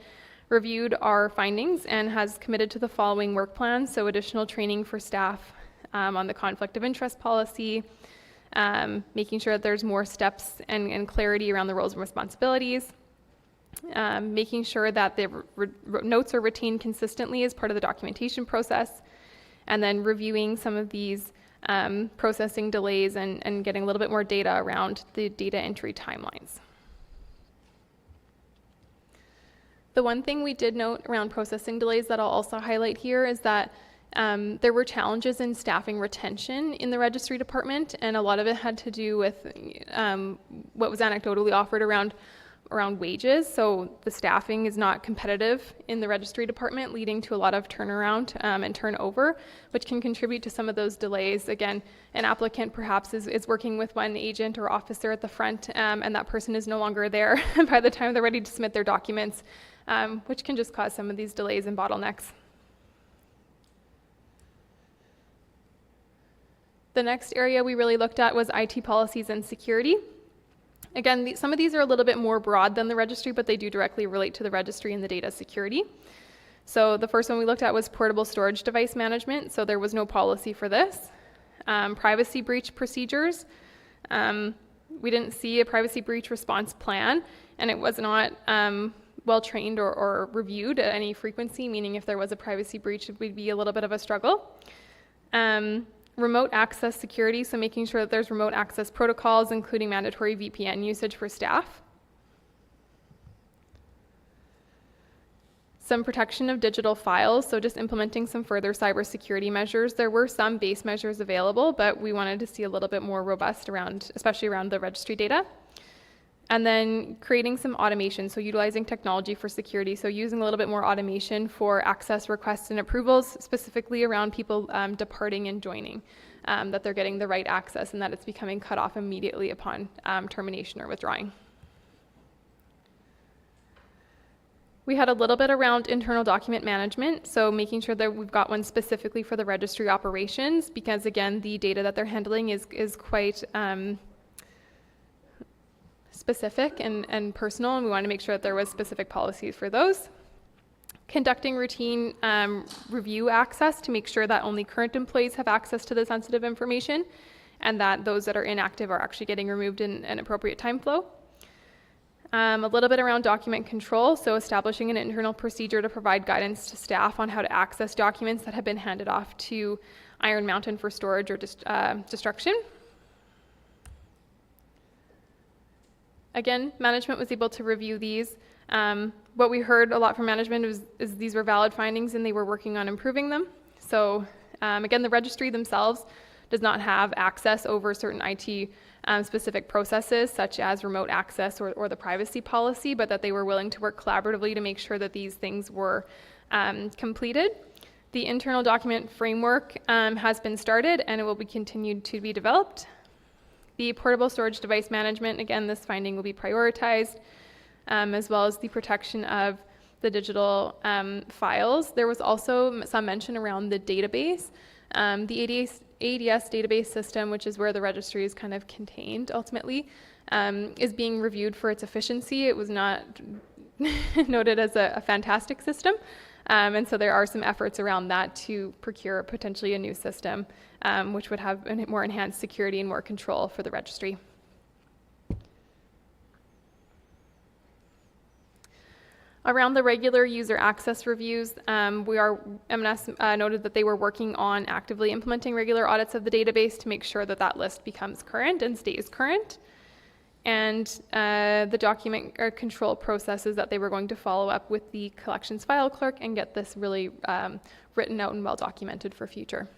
reviewed our findings and has committed to the following work plans. So additional training for staff on the conflict of interest policy, making sure that there's more steps and clarity around the roles and responsibilities, making sure that the notes are retained consistently as part of the documentation process, and then reviewing some of these processing delays and getting a little bit more data around the data entry timelines. The one thing we did note around processing delays that I'll also highlight here is that there were challenges in staffing retention in the registry department, and a lot of it had to do with what was anecdotally offered around around wages. So the staffing is not competitive in the registry department, leading to a lot of turnaround and turnover, which can contribute to some of those delays. Again, an applicant perhaps is working with one agent or officer at the front, and that person is no longer there by the time they're ready to submit their documents, which can just cause some of these delays and bottlenecks. The next area we really looked at was IT policies and security. Again, some of these are a little bit more broad than the registry, but they do directly relate to the registry and the data security. So the first one we looked at was portable storage device management. So there was no policy for this. Privacy breach procedures. We didn't see a privacy breach response plan, and it was not well trained or reviewed at any frequency, meaning if there was a privacy breach, it would be a little bit of a struggle. Remote access security, so making sure that there's remote access protocols, including mandatory VPN usage for staff. Some protection of digital files, so just implementing some further cybersecurity measures. There were some base measures available, but we wanted to see a little bit more robust around, especially around the registry data. And then creating some automation, so utilizing technology for security, so using a little bit more automation for access requests and approvals, specifically around people departing and joining, that they're getting the right access and that it's becoming cut off immediately upon termination or withdrawing. We had a little bit around internal document management, so making sure that we've got one specifically for the registry operations, because again, the data that they're handling is quite specific and personal, and we want to make sure that there was specific policies for those. Conducting routine review access to make sure that only current employees have access to the sensitive information, and that those that are inactive are actually getting removed in an appropriate time flow. A little bit around document control, so establishing an internal procedure to provide guidance to staff on how to access documents that have been handed off to Iron Mountain for storage or destruction. Again, management was able to review these. What we heard a lot from management is these were valid findings and they were working on improving them. So again, the registry themselves does not have access over certain IT specific processes such as remote access or the privacy policy, but that they were willing to work collaboratively to make sure that these things were completed. The internal document framework has been started and it will be continued to be developed. The portable storage device management, again, this finding will be prioritized, as well as the protection of the digital files. There was also some mention around the database. The ADS database system, which is where the registry is kind of contained ultimately, is being reviewed for its efficiency. It was not noted as a fantastic system. And so there are some efforts around that to procure potentially a new system, which would have more enhanced security and more control for the registry. Around the regular user access reviews, M&S noted that they were working on actively implementing regular audits of the database to make sure that that list becomes current and stays current. And the document control processes that they were going to follow up with the collections file clerk and get this really written out and well documented for future.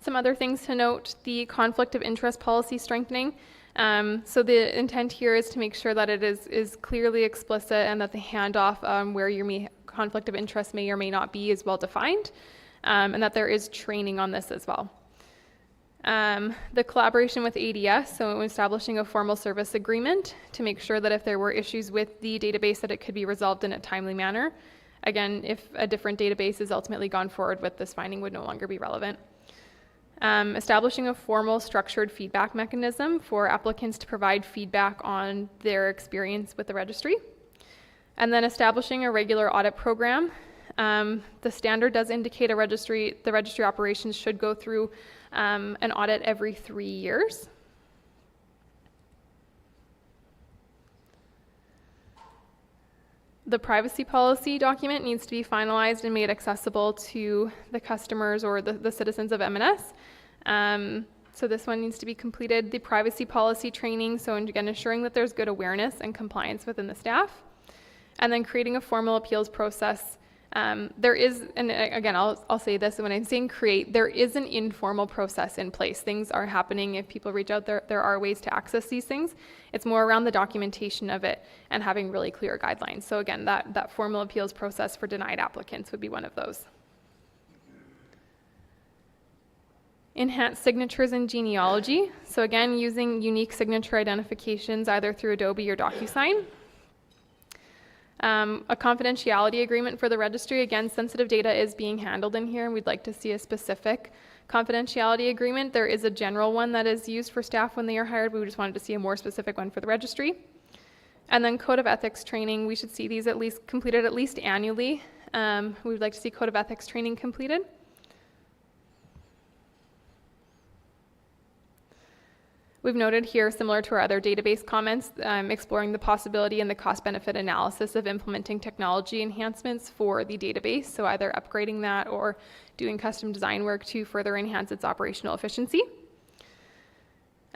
Some other things to note, the conflict of interest policy strengthening. So the intent here is to make sure that it is clearly explicit and that the handoff where your conflict of interest may or may not be is well defined. And that there is training on this as well. The collaboration with ADS, so establishing a formal service agreement to make sure that if there were issues with the database that it could be resolved in a timely manner. Again, if a different database is ultimately gone forward with, this finding would no longer be relevant. Establishing a formal structured feedback mechanism for applicants to provide feedback on their experience with the registry. And then establishing a regular audit program. The standard does indicate the registry operations should go through an audit every 3 years. The privacy policy document needs to be finalized and made accessible to the customers or the citizens of M&S. So this one needs to be completed. The privacy policy training, so again, ensuring that there's good awareness and compliance within the staff. And then creating a formal appeals process There is, and again, I'll say this, when I'm saying create, there is an informal process in place. Things are happening. If people reach out, there are ways to access these things. It's more around the documentation of it and having really clear guidelines. So again, that formal appeals process for denied applicants would be one of those. Enhanced signatures and genealogy. So again, using unique signature identifications either through Adobe or DocuSign. A confidentiality agreement for the registry. Again, sensitive data is being handled in here, and we'd like to see a specific confidentiality agreement. There is a general one that is used for staff when they are hired. We just wanted to see a more specific one for the registry. And then code of ethics training. We should see these at least completed at least annually. We would like to see code of ethics training completed. We've noted here, similar to our other database comments, exploring the possibility and the cost-benefit analysis of implementing technology enhancements for the database, so either upgrading that or doing custom design work to further enhance its operational efficiency.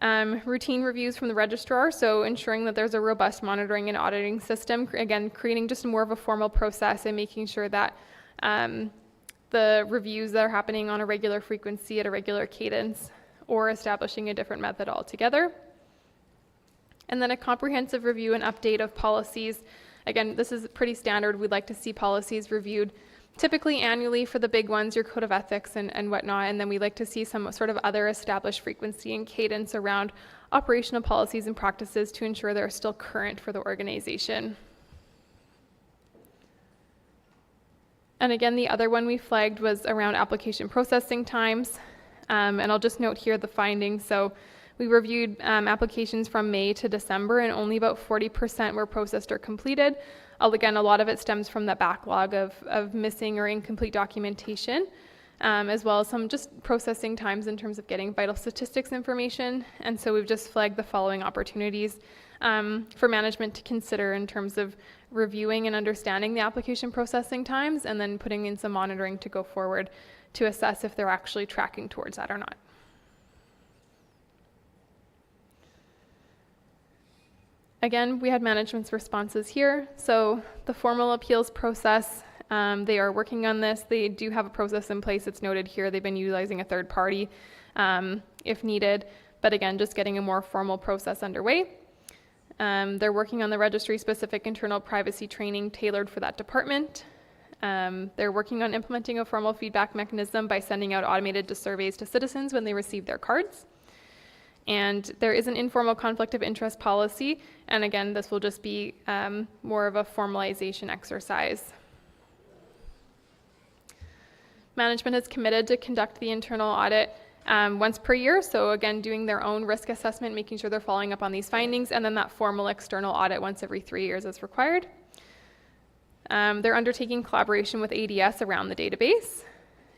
Routine reviews from the registrar, so ensuring that there's a robust monitoring and auditing system, again, creating just more of a formal process and making sure that the reviews that are happening on a regular frequency at a regular cadence, or establishing a different method altogether. And then a comprehensive review and update of policies. Again, this is pretty standard. We'd like to see policies reviewed typically annually for the big ones, your code of ethics and whatnot, and then we like to see some sort of other established frequency and cadence around operational policies and practices to ensure they're still current for the organization. And again, the other one we flagged was around application processing times. And I'll just note here the findings. So we reviewed applications from May to December, and only about 40% were processed or completed. Again, a lot of it stems from the backlog of missing or incomplete documentation, as well as some just processing times in terms of getting vital statistics information. And so we've just flagged the following opportunities for management to consider in terms of reviewing and understanding the application processing times, and then putting in some monitoring to go forward to assess if they're actually tracking towards that or not. Again, we had management's responses here. So the formal appeals process, they are working on this. They do have a process in place. It's noted here. They've been utilizing a third party if needed. But again, just getting a more formal process underway. They're working on the registry-specific internal privacy training tailored for that department. They're working on implementing a formal feedback mechanism by sending out automated surveys to citizens when they receive their cards. And there is an informal conflict of interest policy. And again, this will just be more of a formalization exercise. Management is committed to conduct the internal audit once per year. So again, doing their own risk assessment, making sure they're following up on these findings, and then that formal external audit once every 3 years as required. They're undertaking collaboration with ADS around the database,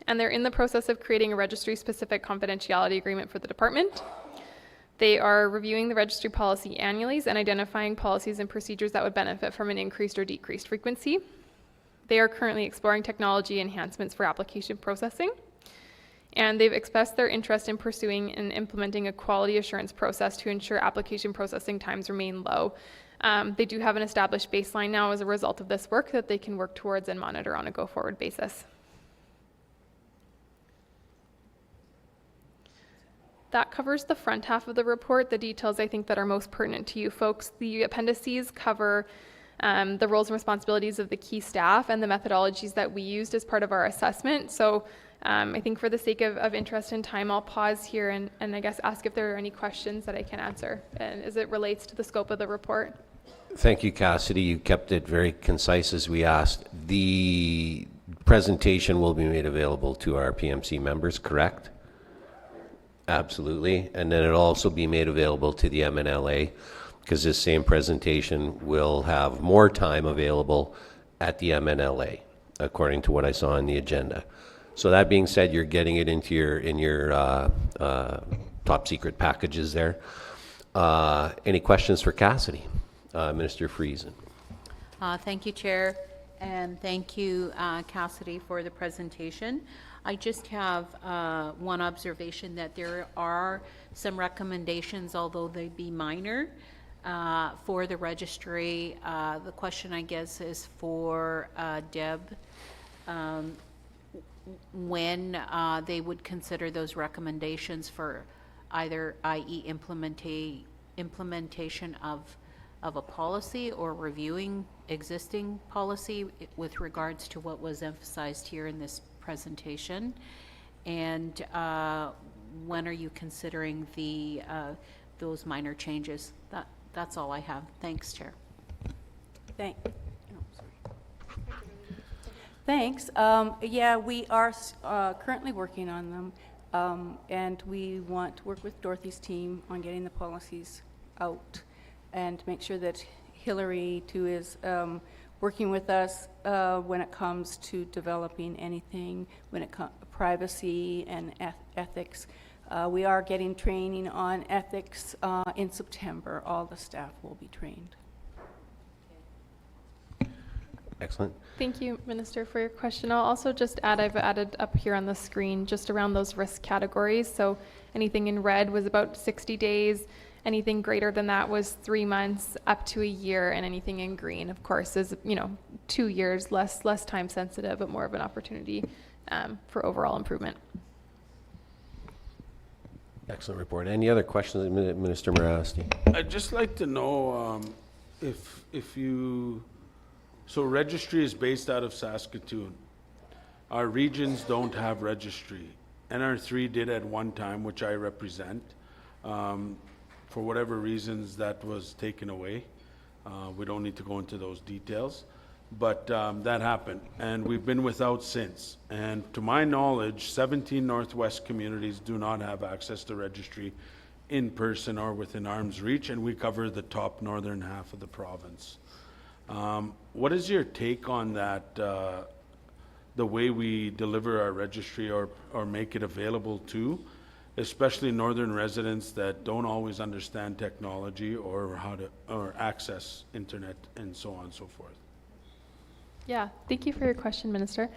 and they're in the process of creating a registry-specific confidentiality agreement for the department. They are reviewing the registry policy annually and identifying policies and procedures that would benefit from an increased or decreased frequency. They are currently exploring technology enhancements for application processing, and they've expressed their interest in pursuing and implementing a quality assurance process to ensure application processing times remain low. They do have an established baseline now as a result of this work that they can work towards and monitor on a go-forward basis. That covers the front half of the report. The details I think that are most pertinent to you folks. The appendices cover the roles and responsibilities of the key staff and the methodologies that we used as part of our assessment. So I think for the sake of interest and time, I'll pause here and I guess ask if there are any questions that I can answer and as it relates to the scope of the report. Thank you, Cassidy. You kept it very concise as we asked. The presentation will be made available to our PMC members, correct? Absolutely. And then it'll also be made available to the MNLA, because this same presentation will have more time available at the MNLA, according to what I saw on the agenda. So that being said, you're getting it into your top secret packages there. Any questions for Cassidy? Minister Friesen. Thank you, Chair, and thank you, Cassidy, for the presentation. I just have one observation that there are some recommendations, although they be minor, for the registry. The question, I guess, is for Deb. when they would consider those recommendations for either, i.e. implementation of a policy or reviewing existing policy with regards to what was emphasized here in this presentation? And when are you considering those minor changes? That's all I have. Thanks, Chair. Thanks. Yeah, we are currently working on them, and we want to work with Dorothy's team on getting the policies out and make sure that Hillary, too, is working with us when it comes to developing anything, when it comes to privacy and ethics. We are getting training on ethics in September. All the staff will be trained. Excellent. Thank you, Minister, for your question. I'll also just add, I've added up here on the screen just around those risk categories. So anything in red was about 60 days. Anything greater than that was 3 months up to a year, and anything in green, of course, is 2 years, less time sensitive, but more of an opportunity for overall improvement. Excellent report. Any other questions, Minister Morasti? I'd just like to know if you, so registry is based out of Saskatoon. Our regions don't have registry. NR3 did at one time, which I represent. For whatever reasons, that was taken away. We don't need to go into those details, but that happened, and we've been without since. And to my knowledge, 17 Northwest communities do not have access to registry in person or within arm's reach, and we cover the top northern half of the province. What is your take on that, the way we deliver our registry or make it available to, especially northern residents that don't always understand technology or how to access internet and so on and so forth? Yeah, thank you for your question, Minister.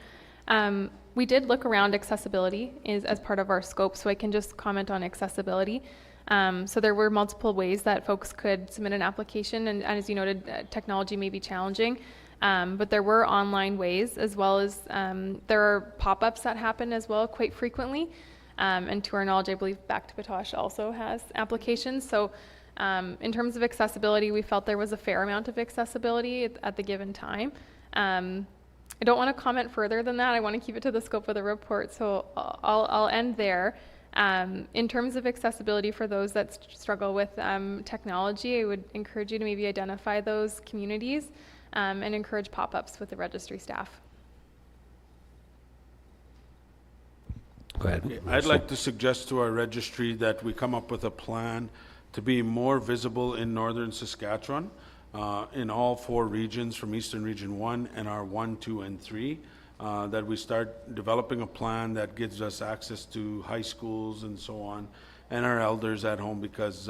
We did look around accessibility as part of our scope, so I can just comment on accessibility. So there were multiple ways that folks could submit an application, and as you noted, technology may be challenging, but there were online ways, as well as there are pop-ups that happen as well quite frequently. And to our knowledge, I believe Back to Batoche also has applications. So in terms of accessibility, we felt there was a fair amount of accessibility at the given time. I don't want to comment further than that. I want to keep it to the scope of the report, so I'll end there. In terms of accessibility for those that struggle with technology, I would encourage you to maybe identify those communities and encourage pop-ups with the registry staff. Go ahead. Okay, I'd like to suggest to our registry that we come up with a plan to be more visible in northern Saskatchewan, in all 4 regions from Eastern Region 1 and our 1, 2, and 3, that we start developing a plan that gives us access to high schools and so on, and our elders at home, because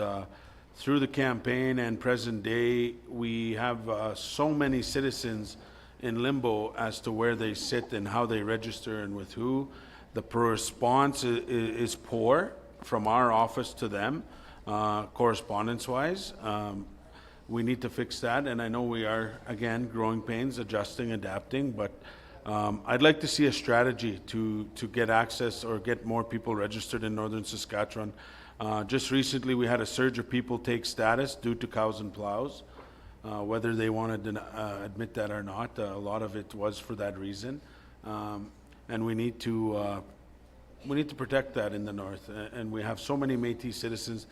through the campaign and present day, we have so many citizens in limbo as to where they sit and how they register and with who. The response is poor from our office to them, correspondence-wise. We need to fix that, and I know we are, again, growing pains, adjusting, adapting, but I'd like to see a strategy to get access or get more people registered in northern Saskatchewan. Just recently, we had a surge of people take status due to cows and plows, whether they wanted to admit that or not. A lot of it was for that reason. And we need to protect that in the north, and we have so many Métis citizens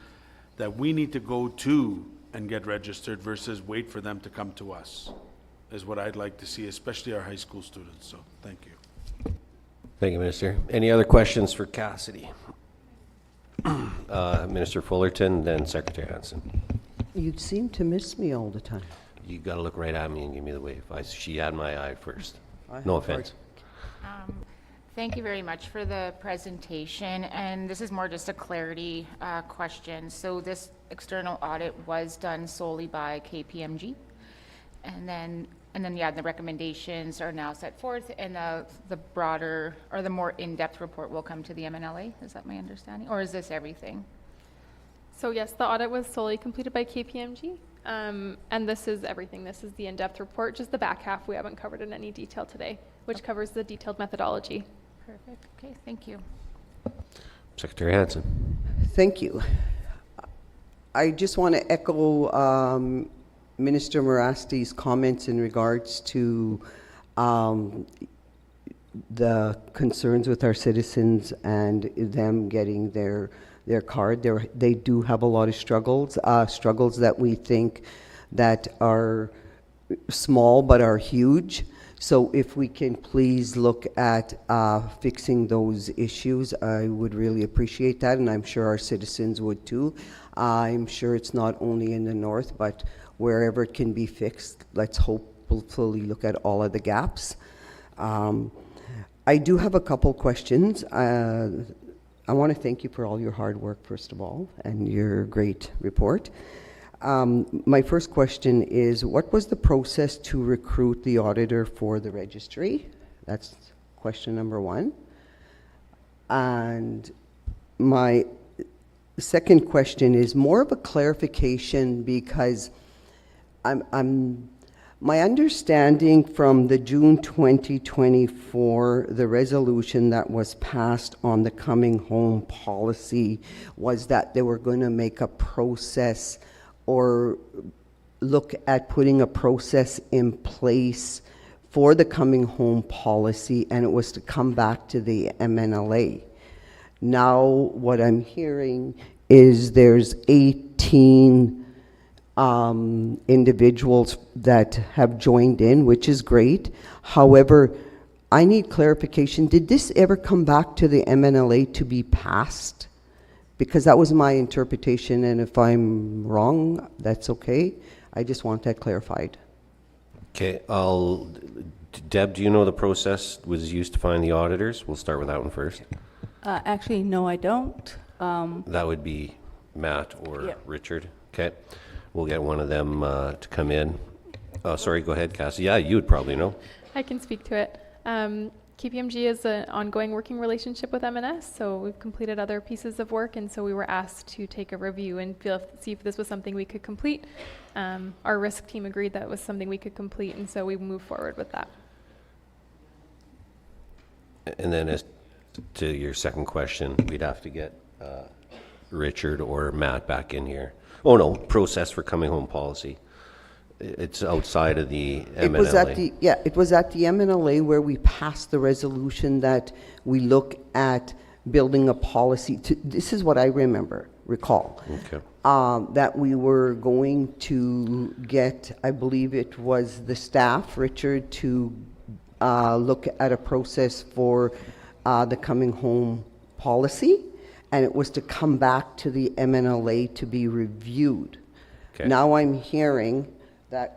that we need to go to and get registered versus wait for them to come to us, is what I'd like to see, especially our high school students. So thank you. Thank you, Minister. Any other questions for Cassidy? Minister Fullerton, then Secretary Hansen. You seem to miss me all the time. You got to look right at me and give me the wave. She had my eye first. I No have a hard- offense. Thank you very much for the presentation, and this is more just a clarity question. So this external audit was done solely by KPMG, and then yeah, the recommendations are now set forth, and the broader or the more in-depth report will come to the MNLA. Is that my understanding, or is this everything? So yes, the audit was solely completed by KPMG, and this is everything. This is the in-depth report, just the back half we haven't covered in any detail today, which covers the detailed methodology. Perfect, okay, thank you. Secretary Hansen. Thank you. I just want to echo Minister Morasti's comments in regards to the concerns with our citizens and them getting their card. They do have a lot of struggles that we think that are small but are huge. So if we can please look at fixing those issues, I would really appreciate that, and I'm sure our citizens would too. I'm sure it's not only in the north, but wherever it can be fixed, let's hopefully look at all of the gaps. I do have a couple questions. I want to thank you for all your hard work, first of all, and your great report. My first question is, what was the process to recruit the auditor for the registry? That's question number one. And my second question is more of a clarification, because my understanding from the June 2024, the resolution that was passed on the coming home policy was that they were going to make a process or look at putting a process in place for the coming home policy, and it was to come back to the MNLA. Now what I'm hearing is there's 18 individuals that have joined in, which is great. However, I need clarification. Did this ever come back to the MNLA to be passed? Because that was my interpretation, and if I'm wrong, that's okay. I just want that clarified. Okay, Deb, do you know the process was used to find the auditors? We'll start with that one first. Actually, no, I don't. That would be Matt or Yeah. Richard. Okay, we'll get one of them to come in. Oh, sorry, go ahead, Cassie. Yeah, you would probably know. I can speak to it. KPMG is an ongoing working relationship with M&S, so we've completed other pieces of work, and so we were asked to take a review and see if this was something we could complete. Our risk team agreed that it was something we could complete, and so we moved forward with that. And then as to your second question, we'd have to get Richard or Matt back in here. Oh, no, process for coming home policy. It's outside of the MNLA. It was at the MNLA where we passed the resolution that we look at building a policy. This is what I recall. Okay. That we were going to get, I believe it was the staff, Richard, to look at a process for the coming home policy, and it was to come back to the MNLA to be reviewed. Okay. Now I'm hearing that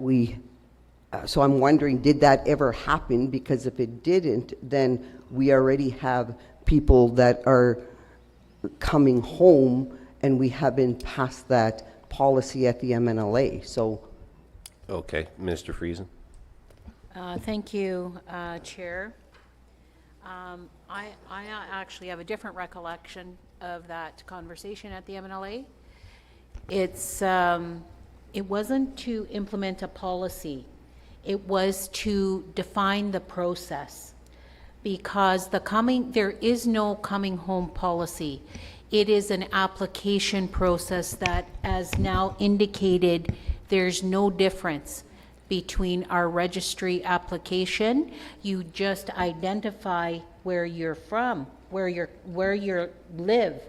so I'm wondering, did that ever happen? Because if it didn't, then we already have people that are coming home, and we haven't passed that policy at the MNLA. So, Okay, Minister Friesen. Thank you, Chair. I actually have a different recollection of that conversation at the MNLA. It wasn't to implement a policy. It was to define the process, because there is no coming home policy. It is an application process that, as now indicated, there's no difference between our registry application. You just identify where you're from, where you live,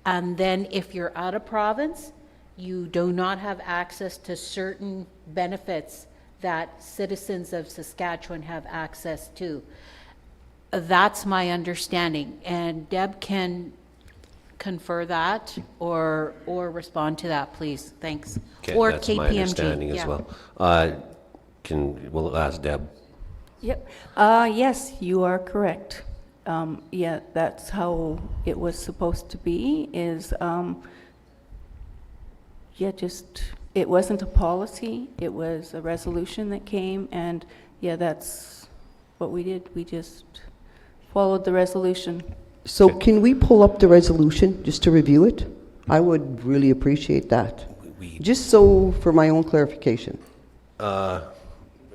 and then if you're out of province, you do not have access to certain benefits that citizens of Saskatchewan have access to. That's my understanding, and Deb can confer that or respond to that, please. Thanks. Okay, or that's KPMG. my understanding as yeah. well. We'll ask Deb. Yep. Yes, you are correct. Yeah, that's how it was supposed to be, it wasn't a policy, it was a resolution that came, and yeah, that's what we did. We just followed the resolution. so can we pull up the resolution just to review it? I would really appreciate that. Just so for my own clarification.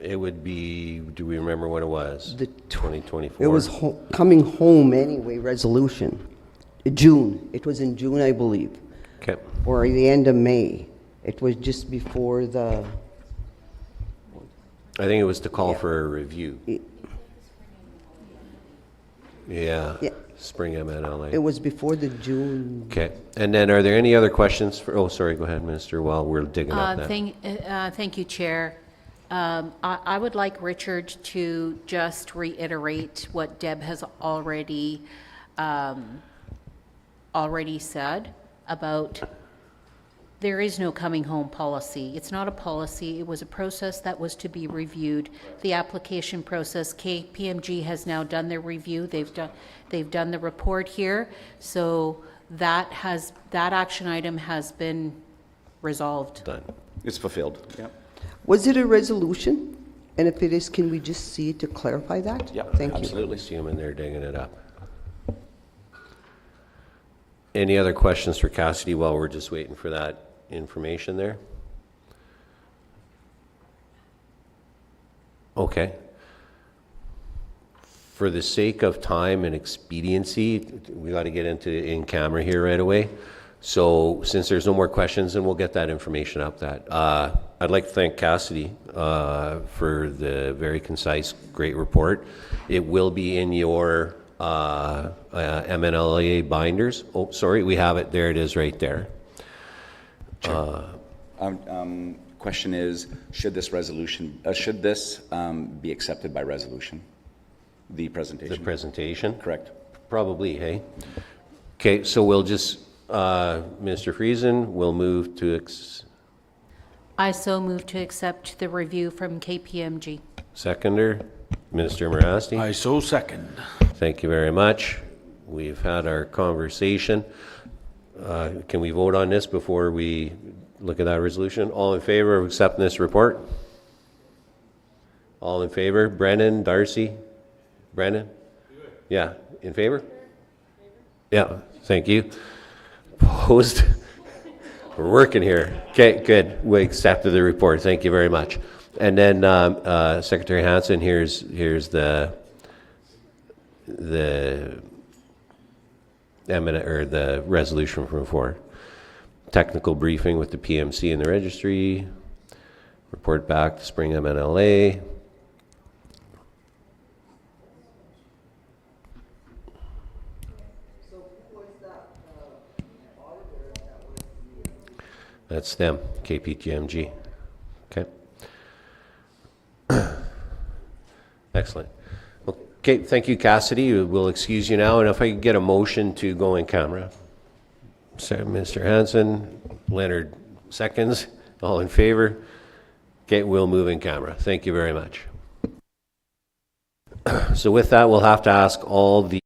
It would be, do we remember when it was? The 2024? It was coming home anyway, resolution. June. It was in June, I believe, Okay. or the end of May. It was just before the, I think it was to call for a review. Yeah. Yeah. Spring MNLA. it was before the June. Okay. And then are there any other questions for, oh, sorry, go ahead, Minister, while we're digging up that. Thank you, Chair. I would like Richard to just reiterate what Deb has already said about there is no coming home policy. It's not a policy. It was a process that was to be reviewed. The application process, KPMG has now done their review. They've done the report here. So that action item has been resolved. Done. It's fulfilled. Yep. Was it a resolution? And if it is, can we just see it to clarify that? Yep, Thank you. absolutely. See them in there digging it up. Any other questions for Cassidy while we're just waiting for that information there? Okay. For the sake of time and expediency, we got to get into in camera here right away. So since there's no more questions, then we'll get that information up. I'd like to thank Cassidy for the very concise, great report. It will be in your MNLA binders. Oh, sorry, we have it. There it is right there. Question is, should this resolution, be accepted by resolution? The presentation? The presentation? Correct. Probably, hey? Okay, so we'll just, Minister Friesen will move to, I so move to accept the review from KPMG. seconder, Minister Morasti. I so second. Thank you very much. We've had our conversation. Can we vote on this before we look at that resolution? All in favor of accepting this report? All in favor? Brennan, Darcy? Brennan? Yeah, in favor? Yeah, thank you. Opposed? We're working here. Okay, good. We accepted the report. Thank you very much. And then Secretary Hansen, here's the resolution from before. Technical briefing with the PMC and the registry. Report back to Spring MNLA. That's them, KPMG. Okay. Excellent. Okay, thank you, Cassidy. We'll excuse you now, and if I could get a motion to go in camera. So, Mr. Hansen, Leonard seconds. All in favor? Okay, we'll move in camera. Thank you very much. So with that, we'll have to ask all the